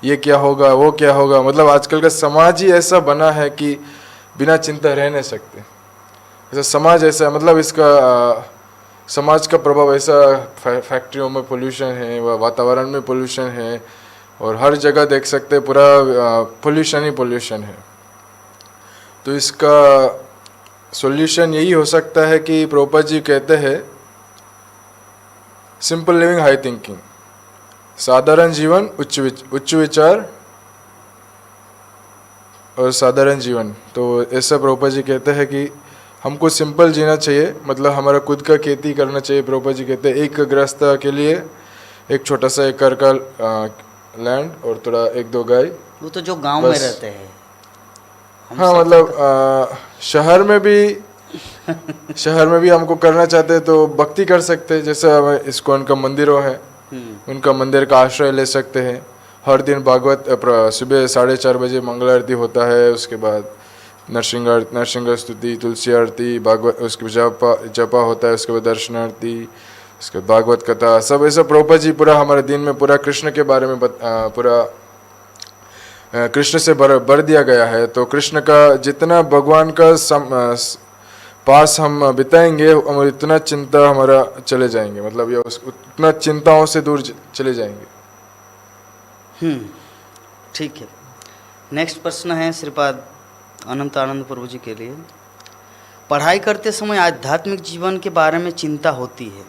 ये क्या होगा, वो क्या होगा। मतलब आजकल का समाज ही ऐसा बना है कि बिना चिंता रह नहीं सकते। ऐसा समाज ऐसा मतलब इसका समाज का प्रभाव ऐसा, फैक्ट्रियों में पोल्यूशन है, वातावरण में पोल्यूशन है, और हर जगह देख सकते हैं पूरा पोल्यूशन ही पोल्यूशन है। तो इसका सॉल्यूशन यही हो सकता है कि प्रभुपाद जी कहते हैं सिंपल लिविंग हाई थिंकिंग, साधारण जीवन उच्च विचार और साधारण जीवन। तो ऐसा प्रभुपाद जी कहते हैं कि हमको सिंपल जीना चाहिए, मतलब हमारा खुद का खेती करना चाहिए। प्रभुपाद जी कहते हैं एक गृहस्थ के लिए एक छोटा सा एकड़ का लैंड और थोड़ा 1-2 गाय। वो तो जो गांव में रहते हैं। हाँ मतलब शहर में भी हमको करना चाहते हैं तो भक्ति कर सकते हैं। जैसे इस्कॉन का मंदिरों है, उनका मंदिर का आश्रय ले सकते हैं। हर दिन भागवत सुबह 4:30 बजे मंगल आरती होता है, उसके बाद नरसिंह स्तुति, तुलसी आरती, भागवत, उसके जपा होता है, उसके बाद दर्शनार्थी, उसके बाद भागवत कथा, सब ऐसा प्रभुपाद जी पूरा हमारे दिन में पूरा कृष्ण के बारे में पूरा कृष्ण से भर दिया गया है। तो कृष्ण का जितना भगवान का पास हम बिताएंगे उतना चिंता हमारा चले जाएंगे, मतलब ये उतना चिंताओं से दूर चले जाएंगे। ठीक है। नेक्स्ट प्रश्न है श्रीपाद अनंत आनंद प्रभु जी के लिए। पढ़ाई करते समय आध्यात्मिक जीवन के बारे में चिंता होती है,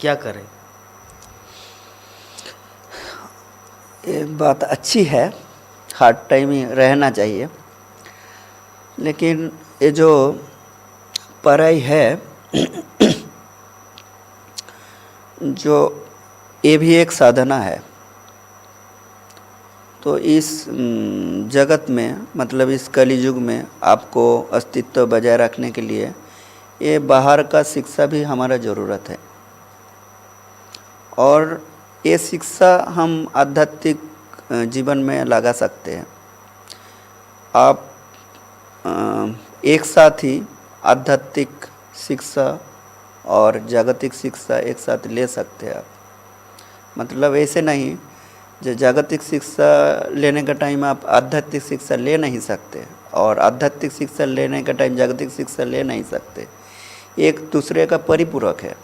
क्या करें? ये बात अच्छी है, हार्ड टाइम ही रहना चाहिए, लेकिन ये जो पढ़ाई है जो ये भी एक साधना है। तो इस जगत में, मतलब इस कली युग में आपको अस्तित्व बजाय रखने के लिए ये बाहर का शिक्षा भी हमारा ज़रूरत है। और ये शिक्षा हम आध्यात्मिक जीवन में लगा सकते हैं। आप एक साथ ही आध्यात्मिक शिक्षा और जागतिक शिक्षा एक साथ ले सकते हैं आप। मतलब ऐसे नहीं जो जागतिक शिक्षा लेने का टाइम आप आध्यात्मिक शिक्षा ले नहीं सकते, और आध्यात्मिक शिक्षा लेने का टाइम जागतिक शिक्षा ले नहीं सकते। एक दूसरे का परिपूरक है,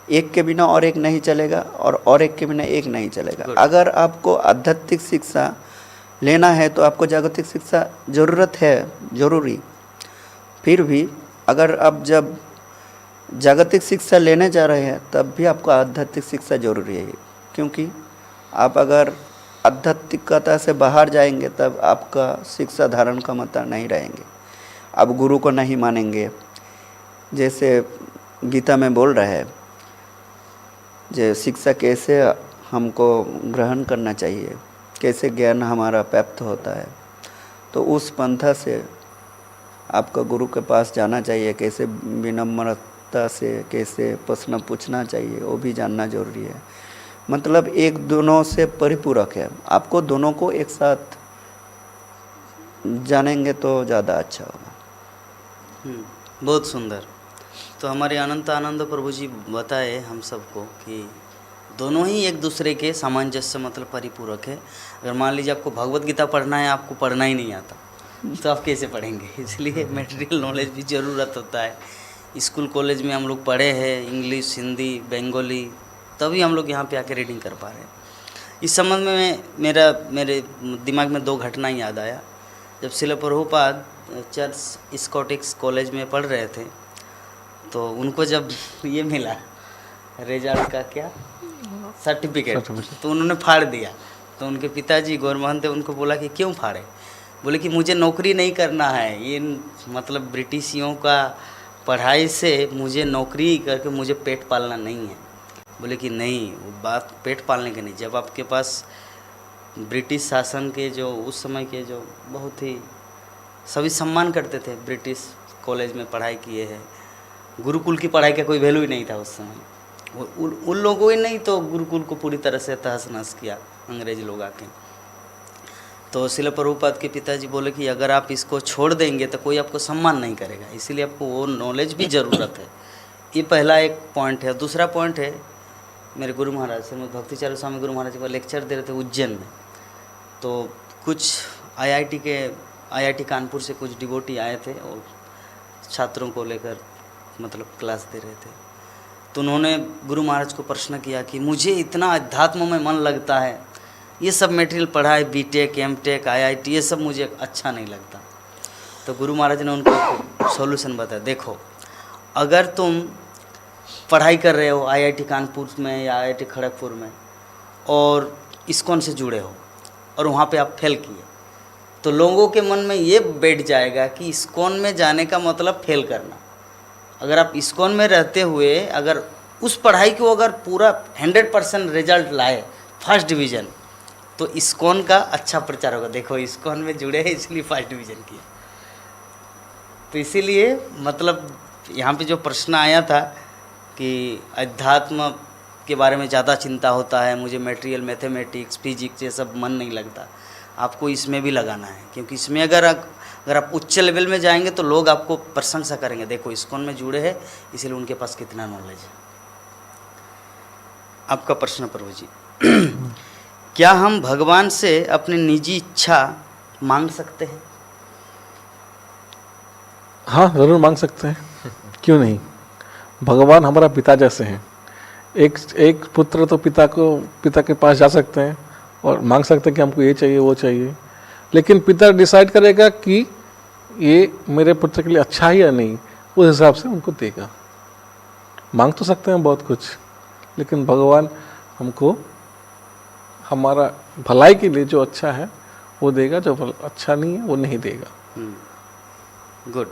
एक के बिना और एक नहीं चलेगा, और एक के बिना एक नहीं चलेगा। अगर आपको आध्यात्मिक शिक्षा लेना है तो आपको जागतिक शिक्षा ज़रूरत है, ज़रूरी। फिर भी अगर आप जब जागतिक शिक्षा लेने जा रहे हैं तब भी आपको आध्यात्मिक शिक्षा जरूरी है, क्योंकि आप अगर आध्यात्मिकता से बाहर जाएंगे तब आपका शिक्षा धारण का मत नहीं रहेंगे, आप गुरु को नहीं मानेंगे। जैसे गीता में बोल रहा है जो शिक्षा कैसे हमको ग्रहण करना चाहिए, कैसे ज्ञान हमारा प्राप्त होता है, तो उस पंथा से आपका गुरु के पास जाना चाहिए। कैसे विनम्रता से कैसे प्रश्न पूछना चाहिए वो भी जानना जरूरी है। मतलब एक दोनों से परिपूरक है, आपको दोनों को एक साथ जानेंगे तो ज़्यादा अच्छा होगा। बहुत सुंदर। तो हमारे अनंत आनंद प्रभु जी बताए हम सबको कि दोनों ही एक दूसरे के सामंजस्य मतलब परिपूरक है। अगर मान लीजिए आपको भगवत गीता पढ़ना है, आपको पढ़ना ही नहीं आता तो आप कैसे पढ़ेंगे? इसलिए मटेरियल नॉलेज भी ज़रूरत होता है। स्कूल कॉलेज में हम लोग पढ़े हैं इंग्लिश, हिंदी, बंगाली, तभी हम लोग यहाँ पे आके रीडिंग कर पा रहे हैं। इस संबंध में मेरे दिमाग में 2 घटना याद आया। जब Srila Prabhupada church Scottish college में पढ़ रहे थे तो उनको जब ये मिला रिजल्ट का क्या सर्टिफिकेट, तो उन्होंने फाड़ दिया। तो उनके पिताजी गौरमोहन थे, उनको बोला कि क्यों फाड़े? बोले कि मुझे नौकरी नहीं करना है, ये मतलब ब्रिटिशियों का पढ़ाई से मुझे नौकरी करके मुझे पेट पालना नहीं है। बोले कि नहीं, वो बात पेट पालने की नहीं। जब आपके पास ब्रिटिश शासन के जो उस समय के जो बहुत ही सभी सम्मान करते थे, ब्रिटिश कॉलेज में पढ़ाई किए हैं, गुरुकुल की पढ़ाई का कोई वैल्यू ही नहीं था उस समय। उन लोगों ने नहीं तो गुरुकुल को पूरी तरह से तहस नहस किया अंग्रेज लोग आके। तो श्रील प्रभुपाद के पिताजी बोले कि अगर आप इसको छोड़ देंगे तो कोई आपको सम्मान नहीं करेगा, इसीलिए आपको वो नॉलेज भी ज़रूरत है। ये पहला एक पॉइंट है। दूसरा पॉइंट है, मेरे गुरु महाराज श्रीमद् भक्तिचार्य स्वामी गुरु महाराज का लेक्चर दे रहे थे उज्जैन में। तो कुछ आईआईटी कानपुर से कुछ डिवोटी आए थे और छात्रों को लेकर मतलब क्लास दे रहे थे, तो उन्होंने गुरु महाराज को प्रश्न किया कि मुझे इतना अध्यात्म में मन लगता है, ये सब मटेरियल पढ़ाई बीटेक एमटेक आईआईटी ये सब मुझे अच्छा नहीं लगता। तो गुरु महाराज ने उनको सॉल्यूशन बताया, देखो अगर तुम पढ़ाई कर रहे हो आईआईटी कानपुर में या आईआईटी खड़गपुर में और इस्कॉन से जुड़े हो और वहाँ पे आप फेल किए, तो लोगों के मन में ये बैठ जाएगा कि इस्कॉन में जाने का मतलब फेल करना। अगर आप इस्कॉन में रहते हुए अगर उस पढ़ाई को अगर पूरा 100% रिजल्ट लाए फर्स्ट डिवीज़न, तो इस्कॉन का अच्छा प्रचार होगा। देखो इस्कॉन में जुड़े हैं इसलिए फर्स्ट डिवीज़न किया। तो इसीलिए मतलब यहाँ पे जो प्रश्न आया था कि अध्यात्म के बारे में ज़्यादा चिंता होता है, मुझे मटेरियल मैथमेटिक्स फिजिक्स ये सब मन नहीं लगता, आपको इसमें भी लगाना है, क्योंकि इसमें अगर आप उच्च लेवल में जाएंगे तो लोग आपको प्रशंसा करेंगे, देखो इस्कॉन में जुड़े हैं इसलिए उनके पास कितना नॉलेज है। आपका प्रश्न प्रभु जी क्या हम भगवान से अपनी निजी इच्छा मांग सकते हैं? हाँ ज़रूर मांग सकते हैं, क्यों नहीं। भगवान हमारा पिता जैसे हैं। एक पुत्र तो पिता के पास जा सकते हैं और मांग सकते हैं कि हमको ये चाहिए वो चाहिए, लेकिन पिता डिसाइड करेगा कि ये मेरे पुत्र के लिए अच्छा है या नहीं, उस हिसाब से उनको देगा। मांग तो सकते हैं बहुत कुछ, लेकिन भगवान हमको हमारा भलाई के लिए जो अच्छा है वो देगा, जो अच्छा नहीं है वो नहीं देगा। गुड।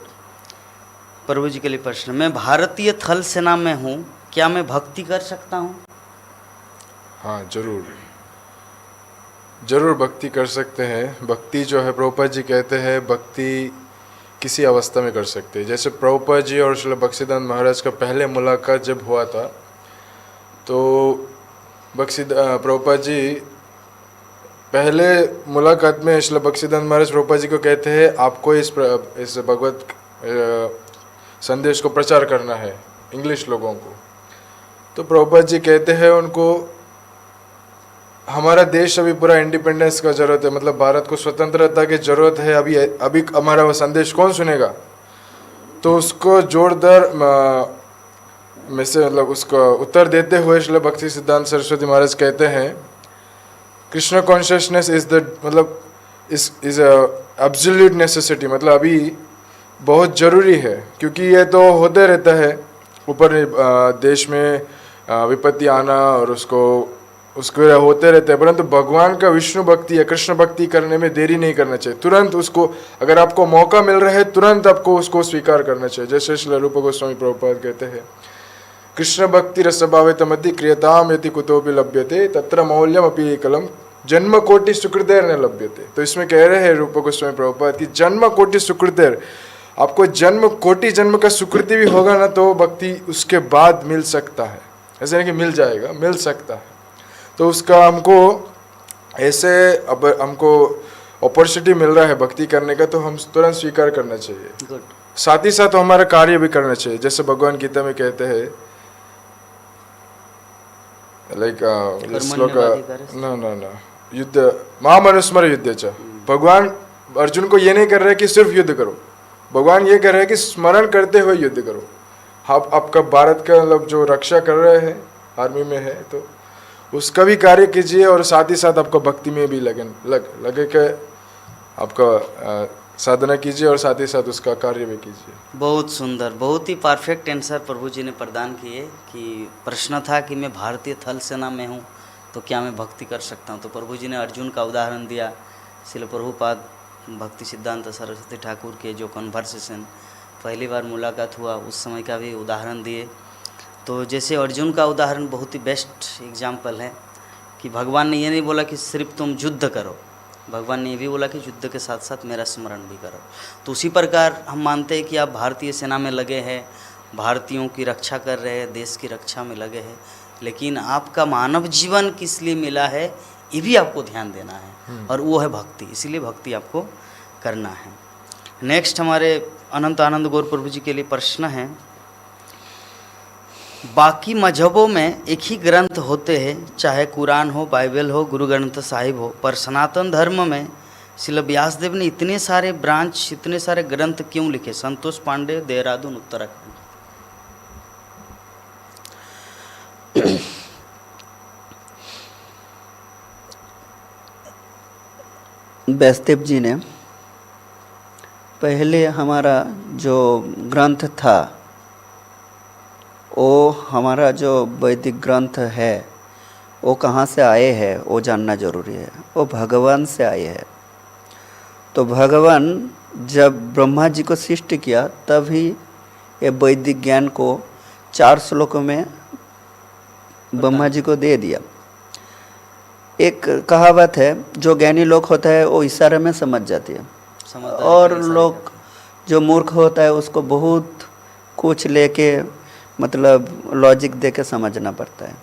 प्रभु जी के लिए प्रश्न, मैं भारतीय थल सेना में हूँ, क्या मैं भक्ति कर सकता हूँ? हाँ जरूर भक्ति कर सकते हैं। भक्ति जो है प्रभुपाद जी कहते हैं भक्ति किसी अवस्था में कर सकते हैं। जैसे प्रभुपाद जी और श्रील बख्शीदान महाराज का पहले मुलाकात जब हुआ था, तो प्रभुपाद जी पहले मुलाकात में श्रील बख्शीदान महाराज प्रभुपाद जी को कहते हैं आपको इस भगवत संदेश को प्रचार करना है इंग्लिश लोगों को। तो प्रभुपाद जी कहते हैं उनको हमारा देश अभी पूरा इंडिपेंडेंस का ज़रूरत है, मतलब भारत को स्वतंत्रता की ज़रूरत है, अभी हमारा वो संदेश कौन सुनेगा? तो उसको जोरदार में से मतलब उसको उत्तर देते हुए श्रील भक्ति सिद्धांत सरस्वती महाराज कहते हैं कृष्ण कॉन्शियसनेस इज़ द मतलब इज़ एब्सोल्यूट नेसेसिटी, मतलब अभी बहुत ज़रूरी है, क्योंकि ये तो होते रहता है ऊपर देश में विपत्ति आना और उसको होते रहते हैं, परंतु भगवान का विष्णु भक्ति या कृष्ण भक्ति करने में देरी नहीं करना चाहिए। तुरंत उसको अगर आपको मौका मिल रहा है तुरंत आपको उसको स्वीकार करना चाहिए। जैसे श्री रूप गोस्वामी प्रभुपाद कहते हैं कृष्ण भक्ति रसभावेतमति क्रियताम यति कुतोपि लभ्यते तत्र मौल्यम अपि एकलम जन्म कोटि सुकृतेर न लभ्यते। तो इसमें कह रहे हैं रूप गोस्वामी प्रभुपाद कि जन्म कोटि सुकृतेर, आपको जन्म कोटि जन्म का सुकृति भी होगा ना तो भक्ति उसके बाद मिल सकता है, ऐसे नहीं कि मिल जाएगा, मिल सकता है। तो उसका हमको ऐसे अब हमको अपॉर्चुनिटी मिल रहा है भक्ति करने का, तो हम तुरंत स्वीकार करना चाहिए। गुड। साथ ही साथ हमारा कार्य भी करना चाहिए। जैसे भगवान गीता में कहते हैं लाइक श्लोक ना युद्ध महामनुस्मर युद्ध च, भगवान अर्जुन को ये नहीं कर रहे कि सिर्फ युद्ध करो, भगवान ये कह रहे हैं कि स्मरण करते हुए युद्ध करो। आप आपका भारत का मतलब जो रक्षा कर रहे हैं आर्मी में है तो उसका भी कार्य कीजिए और साथ ही साथ आपको भक्ति में भी लगे के आपका साधना कीजिए और साथ ही साथ उसका कार्य भी कीजिए। बहुत सुंदर, बहुत ही परफेक्ट आंसर प्रभु जी ने प्रदान किए। कि प्रश्न था कि मैं भारतीय थल सेना में हूँ तो क्या मैं भक्ति कर सकता हूँ, तो प्रभु जी ने अर्जुन का उदाहरण दिया। श्रील प्रभुपाद भक्ति सिद्धांत सरस्वती ठाकुर के जो कन्वर्सेशन पहली बार मुलाकात हुआ उस समय का भी उदाहरण दिए। तो जैसे अर्जुन का उदाहरण बहुत ही बेस्ट एग्जाम्पल है कि भगवान ने ये नहीं बोला कि सिर्फ तुम युद्ध करो, भगवान ने ये भी बोला कि युद्ध के साथ साथ मेरा स्मरण भी करो। तो उसी प्रकार हम मानते हैं कि आप भारतीय सेना में लगे हैं, भारतीयों की रक्षा कर रहे हैं, देश की रक्षा में लगे हैं, लेकिन आपका मानव जीवन किस लिए मिला है ये भी आपको ध्यान देना है, और वो है भक्ति। इसीलिए भक्ति आपको करना है। नेक्स्ट हमारे अनंत आनंद गौर प्रभु जी के लिए प्रश्न है, बाकी मजहबों में एक ही ग्रंथ होते हैं, चाहे कुरान हो, बाइबल हो, गुरु ग्रंथ साहिब हो, पर सनातन धर्म में शिला व्यासदेव ने इतने सारे ब्रांच, इतने सारे ग्रंथ क्यों लिखे? संतोष पांडे, देहरादून, उत्तराखंड। व्यासदेव जी ने पहले हमारा जो ग्रंथ था, वो हमारा जो वैदिक ग्रंथ है वो कहाँ से आए हैं वो जानना जरूरी है। वो भगवान से आए हैं। तो भगवान जब ब्रह्मा जी को सृष्टि किया तभी ये वैदिक ज्ञान को 4 श्लोकों में ब्रह्मा जी को दे दिया। एक कहावत है, जो ज्ञानी लोग होता है वो इशारे में समझ जाती है, और लोग जो मूर्ख होता है उसको बहुत कुछ लेके मतलब लॉजिक दे के समझना पड़ता है।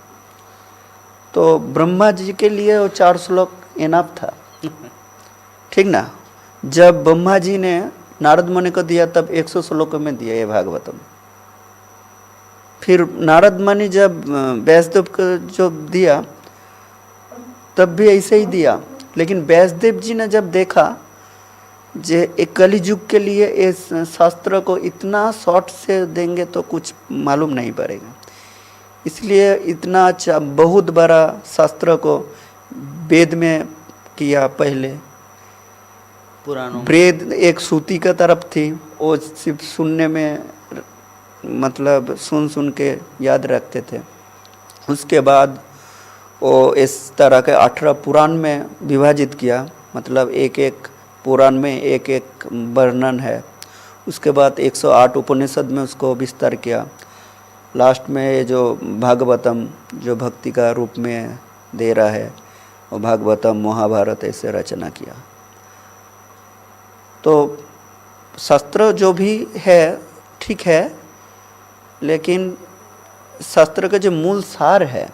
तो ब्रह्मा जी के लिए वो 4 श्लोक इनफ था, ठीक ना। जब ब्रह्मा जी ने नारद मुनि को दिया तब 100 श्लोकों में दिया ये भागवतम। फिर नारद मुनि जब व्यासदेव को जो दिया तब भी ऐसे ही दिया। लेकिन व्यासदेव जी ने जब देखा जे एक कलि युग के लिए इस शास्त्र को इतना शॉर्ट से देंगे तो कुछ मालूम नहीं पड़ेगा, इसलिए इतना अच्छा बहुत बड़ा शास्त्र को वेद में किया। पहले पुराणों वेद एक सूती का तरफ थी, वो सिर्फ सुनने में मतलब सुन के याद रखते थे। उसके बाद वो इस तरह के 18 पुराण में विभाजित किया, मतलब एक एक पुराण में एक एक वर्णन है। उसके बाद 108 उपनिषद में उसको विस्तार किया। लास्ट में ये जो भागवतम जो भक्ति का रूप में दे रहा है, वो भागवतम महाभारत ऐसे रचना किया। तो शास्त्र जो भी है ठीक है, लेकिन शास्त्र का जो मूल सार है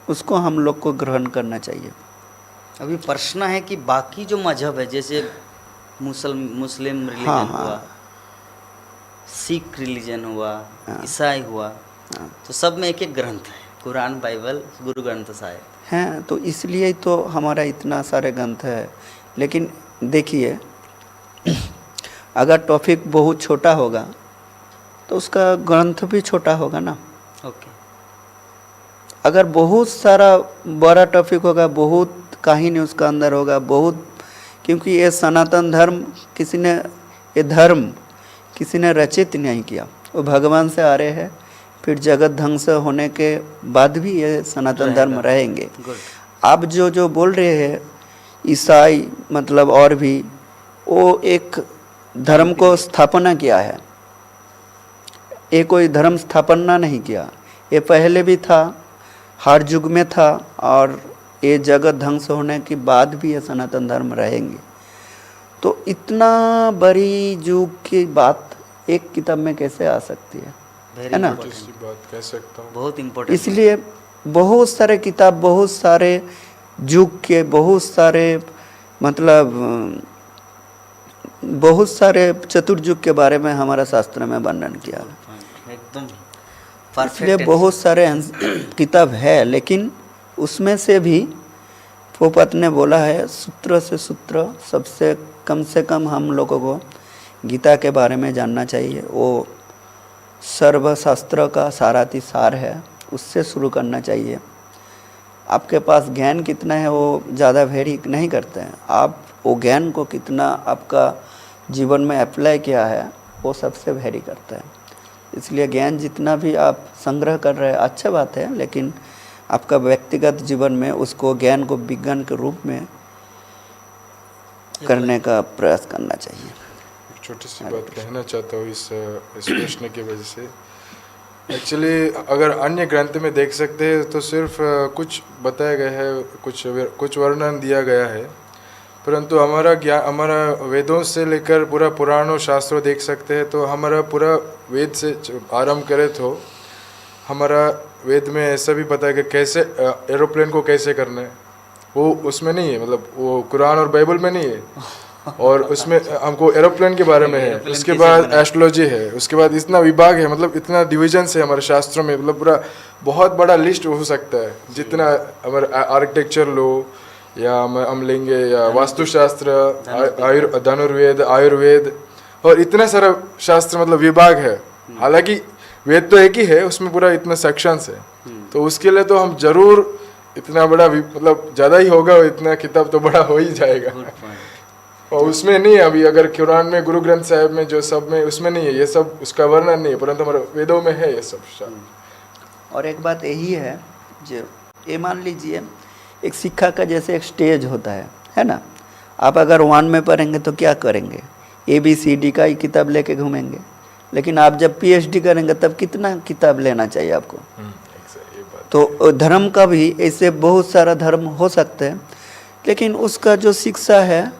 उसको हम लोग को ग्रहण करना चाहिए। अभी प्रश्न है कि बाकी जो मजहब है, जैसे मुस्लिम रिलीजन हाँ, हुआ, सिख रिलीजन हुआ, ईसाई हुआ, तो सब में एक एक ग्रंथ है, कुरान, बाइबल, गुरु ग्रंथ साहिब हैं। तो इसलिए तो हमारा इतना सारे ग्रंथ है। लेकिन देखिए, अगर टॉपिक बहुत छोटा होगा तो उसका ग्रंथ भी छोटा होगा ना। ओके। अगर बहुत सारा बड़ा टॉपिक होगा, बहुत कहानी उसका अंदर होगा, बहुत, क्योंकि ये सनातन धर्म किसी ने, ये धर्म किसी ने रचित नहीं किया, वो भगवान से आ रहे हैं। फिर जगत ध्वंस होने के बाद भी ये सनातन धर्म रहेंगे। आप जो बोल रहे हैं ईसाई मतलब और भी, वो एक धर्म को स्थापना किया है, ये कोई धर्म स्थापना नहीं किया। ये पहले भी था, हर युग में था, और ये जगत ध्वंस होने के बाद भी ये सनातन धर्म रहेंगे। तो इतना बड़ी युग की बात एक किताब में कैसे आ सकती है ना। बात कह सकता हूँ, बहुत इम्पोर्टेंट। इसलिए बहुत सारे किताब, बहुत सारे युग के, बहुत सारे मतलब बहुत सारे चतुर्युग के बारे में हमारा शास्त्र में वर्णन किया है। एकदम इसलिए परफेक्ट। बहुत सारे किताब है, लेकिन उसमें से भी पोपत ने बोला है सूत्र से कम हम लोगों को गीता के बारे में जानना चाहिए। वो सर्वशास्त्र का साराती सार है, उससे शुरू करना चाहिए। आपके पास ज्ञान कितना है वो ज़्यादा वेरी नहीं करते हैं, आप वो ज्ञान को कितना आपका जीवन में अप्लाई किया है वो सबसे वेरी करता है। इसलिए ज्ञान जितना भी आप संग्रह कर रहे हैं अच्छी बात है, लेकिन आपका व्यक्तिगत जीवन में उसको ज्ञान को विज्ञान के रूप में करने का प्रयास करना चाहिए। एक छोटी सी बात कहना चाहता हूँ इस प्रश्न की वजह से। एक्चुअली अगर अन्य ग्रंथ में देख सकते हैं तो सिर्फ कुछ बताया गया है, कुछ वर्णन दिया गया है, परंतु हमारा ज्ञान, हमारा वेदों से लेकर पूरा पुराणों शास्त्रों देख सकते हैं। तो हमारा पूरा वेद से आरंभ करें तो हमारा वेद में ऐसा भी पता है कि कैसे एरोप्लेन को कैसे करना है, वो उसमें नहीं है, मतलब वो कुरान और बाइबल में नहीं है। और उसमें हमको एरोप्लेन के बारे में है, उसके बाद एस्ट्रोलॉजी है, उसके बाद इतना विभाग है, मतलब इतना डिवीजन है हमारे शास्त्रों में, मतलब पूरा बहुत बड़ा लिस्ट हो सकता है। जितना हमारे आर्किटेक्चर लो, या हम लेंगे या वास्तुशास्त्र, धनुर्वेद, आयुर्वेद, और इतने सारे शास्त्र मतलब विभाग है। हालांकि वेद तो एक ही है, उसमें पूरा इतने सेक्शंस है, तो उसके लिए तो हम जरूर इतना बड़ा मतलब ज़्यादा ही होगा, इतना किताब तो बड़ा हो ही जाएगा। और उसमें नहीं है अभी, अगर कुरान में, गुरु ग्रंथ साहिब में जो सब में, उसमें नहीं है ये सब, उसका वर्णन नहीं है, परंतु हमारे वेदों में है ये सब। और एक बात यही है, जो ये मान लीजिए एक शिक्षा का जैसे एक स्टेज होता है ना। आप अगर 1 में पढ़ेंगे तो क्या करेंगे, ABCD का ही किताब लेके घूमेंगे, लेकिन आप जब PhD करेंगे तब कितना किताब लेना चाहिए आपको। तो धर्म का भी ऐसे बहुत सारा धर्म हो सकते हैं, लेकिन उसका जो शिक्षा है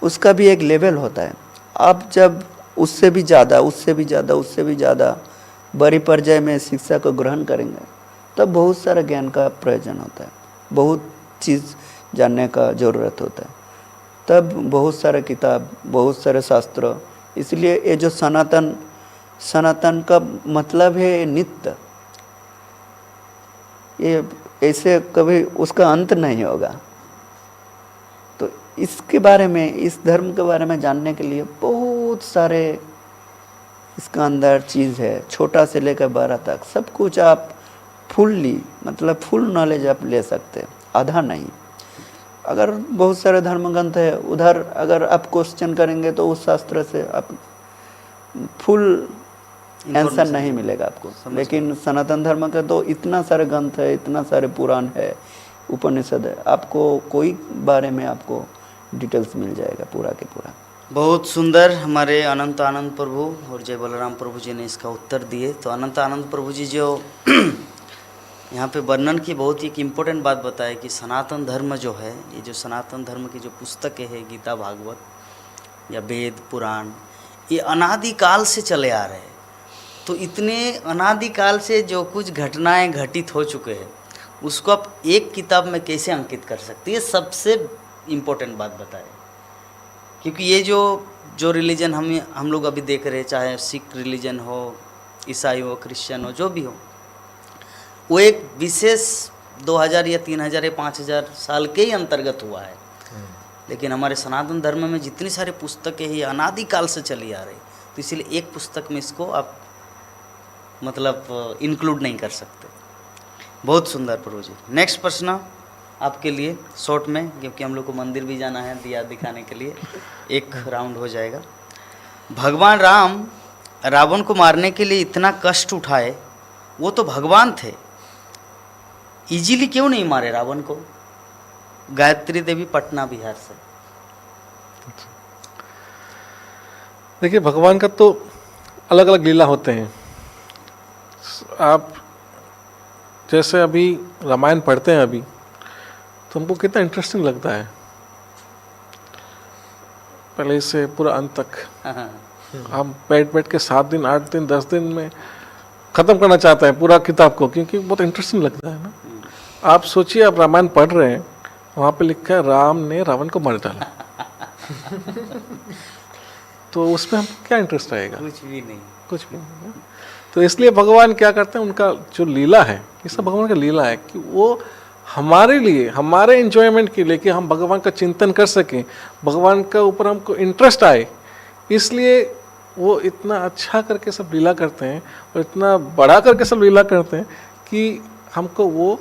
उसका भी एक लेवल होता है। आप जब उससे भी ज़्यादा बड़ी पर्याय में शिक्षा को ग्रहण करेंगे तब बहुत सारा ज्ञान का प्रयोजन होता है, बहुत चीज़ जानने का ज़रूरत होता है, तब बहुत सारे किताब, बहुत सारे शास्त्र। इसलिए ये जो सनातन का मतलब है नित्य, ये ऐसे कभी उसका अंत नहीं होगा। तो इसके बारे में, इस धर्म के बारे में जानने के लिए बहुत सारे इसका अंदर चीज़ है, छोटा से लेकर बड़ा तक सब कुछ आप मतलब फुल नॉलेज आप ले सकते हैं, आधा नहीं। अगर बहुत सारे धर्म ग्रंथ है, उधर अगर आप क्वेश्चन करेंगे तो उस शास्त्र से आप फुल आंसर नहीं मिलेगा आपको। लेकिन सनातन धर्म का तो इतना सारे ग्रंथ है, इतना सारे पुराण है, उपनिषद है, आपको कोई बारे में आपको डिटेल्स मिल जाएगा पूरा के पूरा। बहुत सुंदर हमारे अनंत आनंद प्रभु और जय बलराम प्रभु जी ने इसका उत्तर दिए। तो अनंत आनंद प्रभु जी जो यहाँ पे वर्णन की बहुत ही एक इम्पोर्टेंट बात बताए कि सनातन धर्म जो है, ये जो सनातन धर्म की जो पुस्तकें है, गीता, भागवत या वेद, पुराण, ये अनादिकाल से चले आ रहे हैं। तो इतने अनादिकाल से जो कुछ घटनाएं घटित हो चुके हैं उसको आप एक किताब में कैसे अंकित कर सकते हैं, ये सबसे इम्पोर्टेंट बात बताए। क्योंकि ये जो रिलीजन हम लोग अभी देख रहे हैं, चाहे सिख रिलीजन हो, ईसाई हो, क्रिश्चियन हो, जो भी हो, वो एक विशेष 2000 या 3000 या 5000 साल के ही अंतर्गत हुआ है। लेकिन हमारे सनातन धर्म में जितनी सारी पुस्तकें हैं अनादिकाल से चली आ रही, तो इसीलिए एक पुस्तक में इसको आप मतलब इंक्लूड नहीं कर सकते। बहुत सुंदर प्रभु जी। नेक्स्ट प्रश्न आपके लिए शॉर्ट में, क्योंकि हम लोग को मंदिर भी जाना है, दिया दिखाने के लिए एक राउंड हो जाएगा। भगवान राम रावण को मारने के लिए इतना कष्ट उठाए, वो तो भगवान थे, इजीली क्यों नहीं मारे रावण को? गायत्री देवी, पटना, बिहार से। देखिए, भगवान का तो अलग अलग लीला होते हैं। आप जैसे अभी रामायण पढ़ते हैं अभी, तो हमको कितना इंटरेस्टिंग लगता है, पहले से पूरा अंत तक। हम बैठ के 7 दिन, 8 दिन, 10 दिन में ख़त्म करना चाहते हैं पूरा किताब को, क्योंकि बहुत इंटरेस्टिंग लगता है ना। आप सोचिए, आप रामायण पढ़ रहे हैं, वहाँ पे लिखा है राम ने रावण को मार डाला तो उसमें हमको क्या इंटरेस्ट आएगा? कुछ भी नहीं। तो इसलिए भगवान क्या करते हैं, उनका जो लीला है, ये सब भगवान का लीला है कि वो हमारे लिए, हमारे एंजॉयमेंट के लिए, कि हम भगवान का चिंतन कर सकें, भगवान का ऊपर हमको इंटरेस्ट आए, इसलिए वो इतना अच्छा करके सब लीला करते हैं और इतना बड़ा करके सब लीला करते हैं कि हमको वो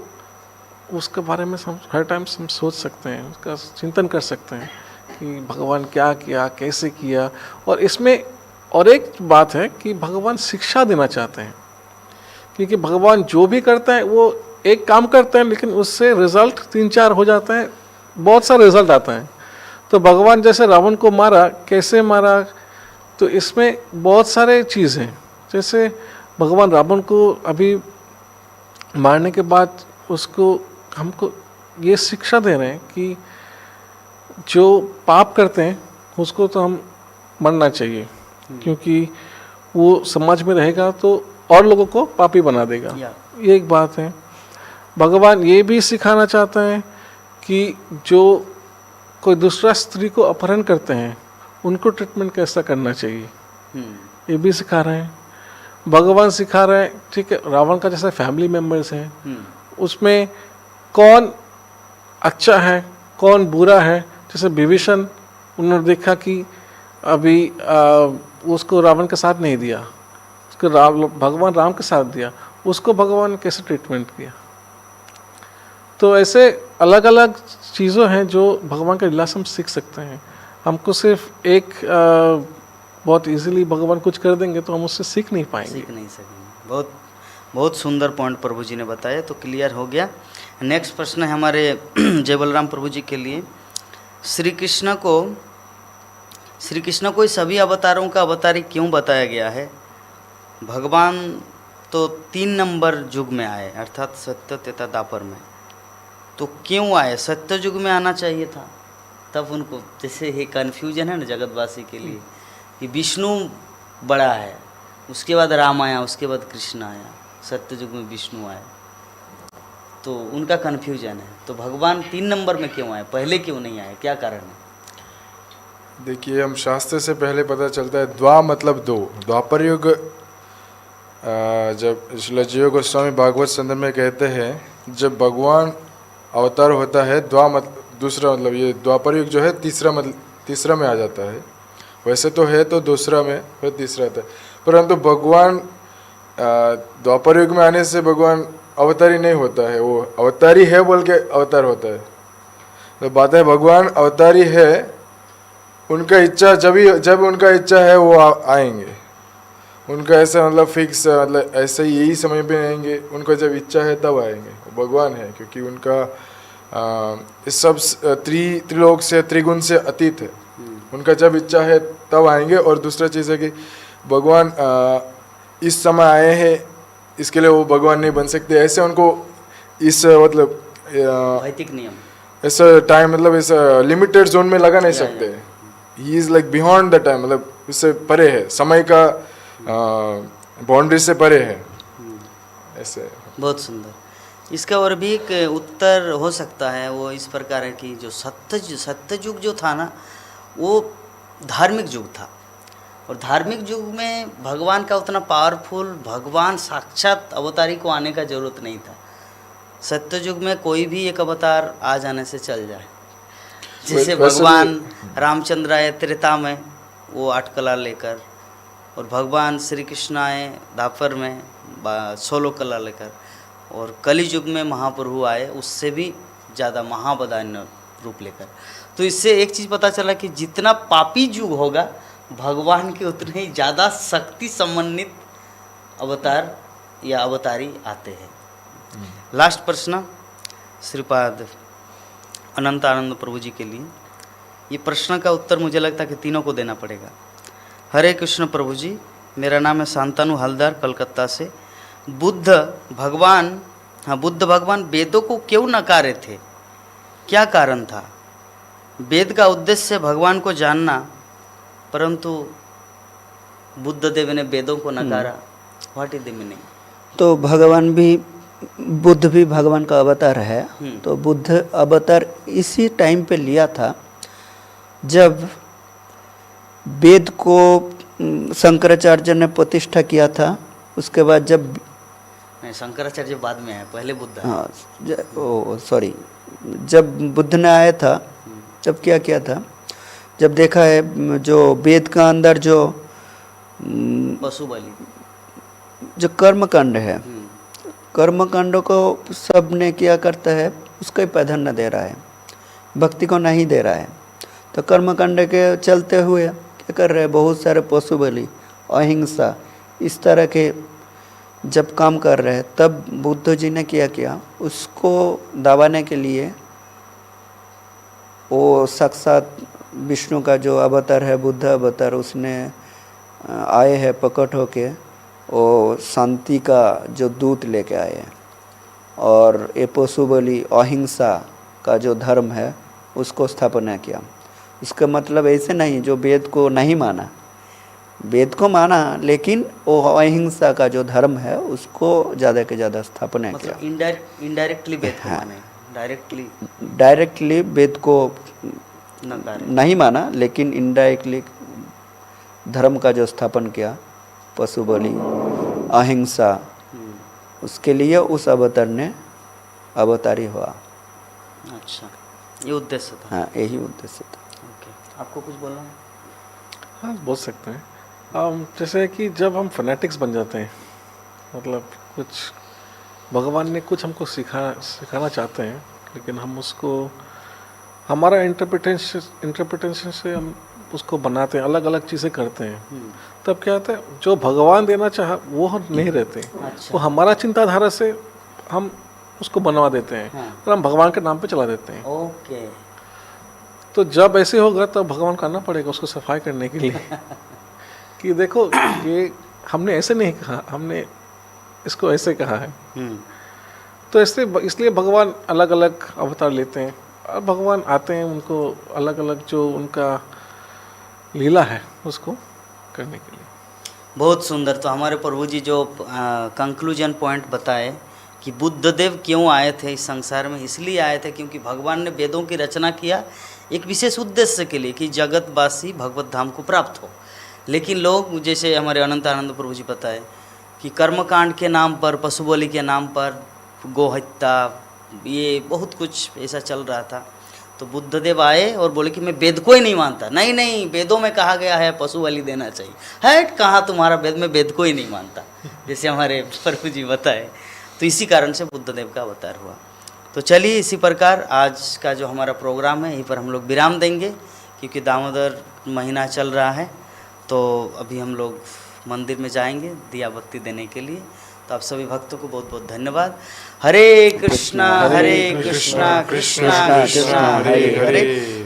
उसके बारे में हर टाइम हम सोच सकते हैं, उसका चिंतन कर सकते हैं कि भगवान क्या किया, कैसे किया। और इसमें और एक बात है कि भगवान शिक्षा देना चाहते हैं, क्योंकि भगवान जो भी करते हैं वो एक काम करते हैं, लेकिन उससे रिजल्ट 3-4 हो जाते हैं, बहुत सा रिजल्ट आता है। तो भगवान जैसे रावण को मारा, कैसे मारा, तो इसमें बहुत सारे चीज़ हैं। जैसे भगवान रावण को अभी मारने के बाद उसको हमको ये शिक्षा दे रहे हैं कि जो पाप करते हैं उसको तो हम मरना चाहिए, क्योंकि वो समाज में रहेगा तो और लोगों को पापी बना देगा। ये एक बात है। भगवान ये भी सिखाना चाहते हैं कि जो कोई दूसरा स्त्री को अपहरण करते हैं उनको ट्रीटमेंट कैसा करना चाहिए, ये भी सिखा रहे हैं। भगवान सिखा रहे हैं, ठीक है, रावण का जैसे फैमिली मेम्बर्स हैं, उसमें कौन अच्छा है, कौन बुरा है। जैसे विभीषण, उन्होंने देखा कि अभी उसको रावण के साथ नहीं दिया, उसको भगवान राम के साथ दिया, उसको भगवान ने कैसे ट्रीटमेंट किया। तो ऐसे अलग अलग चीज़ों हैं जो भगवान का लीला से हम सीख सकते हैं। हमको सिर्फ एक बहुत इजीली भगवान कुछ कर देंगे तो हम उससे सीख नहीं पाएंगे। सीख नहीं सकेंगे। बहुत बहुत सुंदर पॉइंट प्रभु जी ने बताया, तो क्लियर हो गया। नेक्स्ट प्रश्न है हमारे जय बलराम प्रभु जी के लिए। श्री कृष्ण को इस सभी अवतारों का अवतारी क्यों बताया गया है? भगवान तो 3 नंबर युग में आए, अर्थात सत्य तथा द्वापर में, तो क्यों आए? सत्य युग में आना चाहिए था, तब उनको, जैसे ये कन्फ्यूजन है ना जगतवासी के लिए कि विष्णु बड़ा है, उसके बाद राम आया, उसके बाद कृष्ण आया, सत्य युग में विष्णु आए, तो उनका कन्फ्यूजन है। तो भगवान 3 नंबर में क्यों आए, पहले क्यों नहीं आए, क्या कारण है? देखिए, हम शास्त्र से पहले पता चलता है द्वा मतलब 2। द्वापर युग, जब श्रील गोस्वामी भागवत संदर्भ में कहते हैं, जब भगवान अवतार होता है, द्वा मतलब दूसरा, मतलब ये द्वापर युग जो है तीसरा में आ जाता है। वैसे तो है तो दूसरा में, फिर तीसरा आता है, परंतु भगवान द्वापर युग में आने से भगवान अवतारी नहीं होता है, वो अवतारी है बोल के अवतार होता है। तो बात है, भगवान अवतारी है, उनका इच्छा जब उनका इच्छा है वो आएंगे। उनका ऐसा मतलब फिक्स, मतलब ऐसे ही यही समय पे आएंगे, उनका जब इच्छा है तब आएंगे। वो भगवान है क्योंकि उनका इस सब त्रिलोक से, त्रिगुण से अतीत है। उनका जब इच्छा है तब आएंगे। और दूसरा चीज़ है कि भगवान इस समय आए हैं, इसके लिए वो भगवान नहीं बन सकते। ऐसे उनको इस मतलब वैदिक नियम, ऐसा टाइम, मतलब इस लिमिटेड जोन में लगा नहीं सकते। He is like beyond the time, मतलब इससे परे है, समय का बाउंड्री से परे है। ऐसे बहुत सुंदर। इसका और भी एक उत्तर हो सकता है, वो इस प्रकार है कि जो सत्य युग जो था ना, वो धार्मिक युग था, और धार्मिक युग में भगवान का उतना पावरफुल, भगवान साक्षात अवतारी को आने का जरूरत नहीं था। सत्य युग में कोई भी एक अवतार आ जाने से चल जाए। जैसे भगवान रामचंद्र आए त्रेता में, वो 8 कला लेकर, और भगवान श्री कृष्ण आए द्वापर में 16 कला लेकर, और कलि युग में महाप्रभु आए उससे भी ज़्यादा महावदान्य रूप लेकर। तो इससे एक चीज़ पता चला कि जितना पापी युग होगा, भगवान के उतने ही ज़्यादा शक्ति संबंधित अवतार या अवतारी आते हैं। लास्ट प्रश्न श्रीपाद अनंत आनंद प्रभु जी के लिए। ये प्रश्न का उत्तर मुझे लगता है कि तीनों को देना पड़ेगा। हरे कृष्ण प्रभु जी, मेरा नाम है शांतनु हलदार, कलकत्ता से। बुद्ध भगवान वेदों को क्यों नकारे थे, क्या कारण था? वेद का उद्देश्य भगवान को जानना, परंतु बुद्ध देव ने वेदों को नकारा। What is the meaning? तो बुद्ध भी भगवान का अवतार है। तो बुद्ध अवतार इसी टाइम पे लिया था जब वेद को शंकराचार्य ने प्रतिष्ठा किया था। उसके बाद जब नहीं, शंकराचार्य बाद में है, पहले बुद्ध है। हाँ, सॉरी, जब बुद्ध ने आया था तब क्या किया था, जब देखा है जो वेद का अंदर जो पशु बलि, जो कर्मकांड है, कर्मकांड को सब ने क्या करता है, उसको ही प्राधान्य दे रहा है, भक्ति को नहीं दे रहा है। तो कर्मकांड के चलते हुए क्या कर रहे हैं, बहुत सारे पशु बलि, अहिंसा, इस तरह के जब काम कर रहे हैं, तब बुद्ध जी ने क्या किया, उसको दबाने के लिए वो साक्षात विष्णु का जो अवतार है, बुद्ध अवतार, उसने आए हैं प्रकट होके, वो शांति का जो दूत लेके आए हैं, और ये पशु बलि, अहिंसा का जो धर्म है उसको स्थापना किया। इसका मतलब ऐसे नहीं जो वेद को नहीं माना, वेद को माना, लेकिन वो अहिंसा का जो धर्म है उसको ज़्यादा के ज़्यादा स्थापना किया। मतलब इनडायरेक्टली वेद को माने, डायरेक्टली वेद को नहीं माना, लेकिन इनडायरेक्टली धर्म का जो स्थापन किया, पशु बलि, अहिंसा, उसके लिए उस अवतार ने अवतारी हुआ। अच्छा, ये उद्देश्य था। हाँ, यही उद्देश्य था। ओके, आपको कुछ बोलना है? हाँ, बोल सकते हैं। जैसे कि जब हम फनेटिक्स बन जाते हैं, मतलब कुछ भगवान ने कुछ हमको सिखाना चाहते हैं, लेकिन हम उसको हमारा इंटरप्रिटेशन से हम उसको बनाते हैं, अलग अलग चीज़ें करते हैं, तब क्या होता है, जो भगवान देना चाहा वो हम नहीं रहते। अच्छा। वो हमारा चिंताधारा से हम उसको बनवा देते हैं, हाँ। और हम भगवान के नाम पे चला देते हैं। ओके। तो जब ऐसे होगा तब भगवान को आना पड़ेगा उसको सफाई करने के लिए कि देखो, ये हमने ऐसे नहीं कहा, हमने इसको ऐसे कहा है। तो इसलिए भगवान अलग अलग अवतार लेते हैं, और भगवान आते हैं उनको अलग अलग जो उनका लीला है उसको करने के लिए। बहुत सुंदर। तो हमारे प्रभु जी जो कंक्लूजन पॉइंट बताए कि बुद्धदेव क्यों आए थे इस संसार में, इसलिए आए थे क्योंकि भगवान ने वेदों की रचना किया एक विशेष उद्देश्य के लिए कि जगतवासी भगवत धाम को प्राप्त हो। लेकिन लोग, जैसे हमारे अनंत आनंद प्रभु जी बताए कि कर्मकांड के नाम पर, पशु बलि के नाम पर, गोहत्या, ये बहुत कुछ ऐसा चल रहा था। तो बुद्धदेव आए और बोले कि मैं वेद को ही नहीं मानता। नहीं नहीं, वेदों में कहा गया है पशु बलि देना चाहिए। है कहाँ तुम्हारा वेद, में वेद को ही नहीं मानता, जैसे हमारे प्रभु जी बताए। तो इसी कारण से बुद्धदेव का अवतार हुआ। तो चलिए, इसी प्रकार आज का जो हमारा प्रोग्राम है यहीं पर हम लोग विराम देंगे, क्योंकि दामोदर महीना चल रहा है। तो अभी हम लोग मंदिर में जाएंगे दिया बत्ती देने के लिए। तो आप सभी भक्तों को बहुत बहुत धन्यवाद। हरे कृष्णा कृष्णा कृष्णा हरे हरे,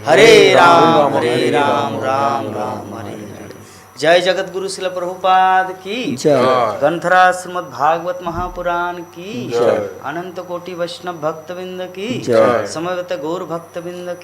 हरे राम राम राम हरे हरे। जय जगत गुरु शिल प्रभुपाद की जय। ग्रंथराज श्रीमद् भागवत महापुराण की जय। अनंत कोटि वैष्णव भक्तविंद की जय। समवेत गौर भक्तविंद की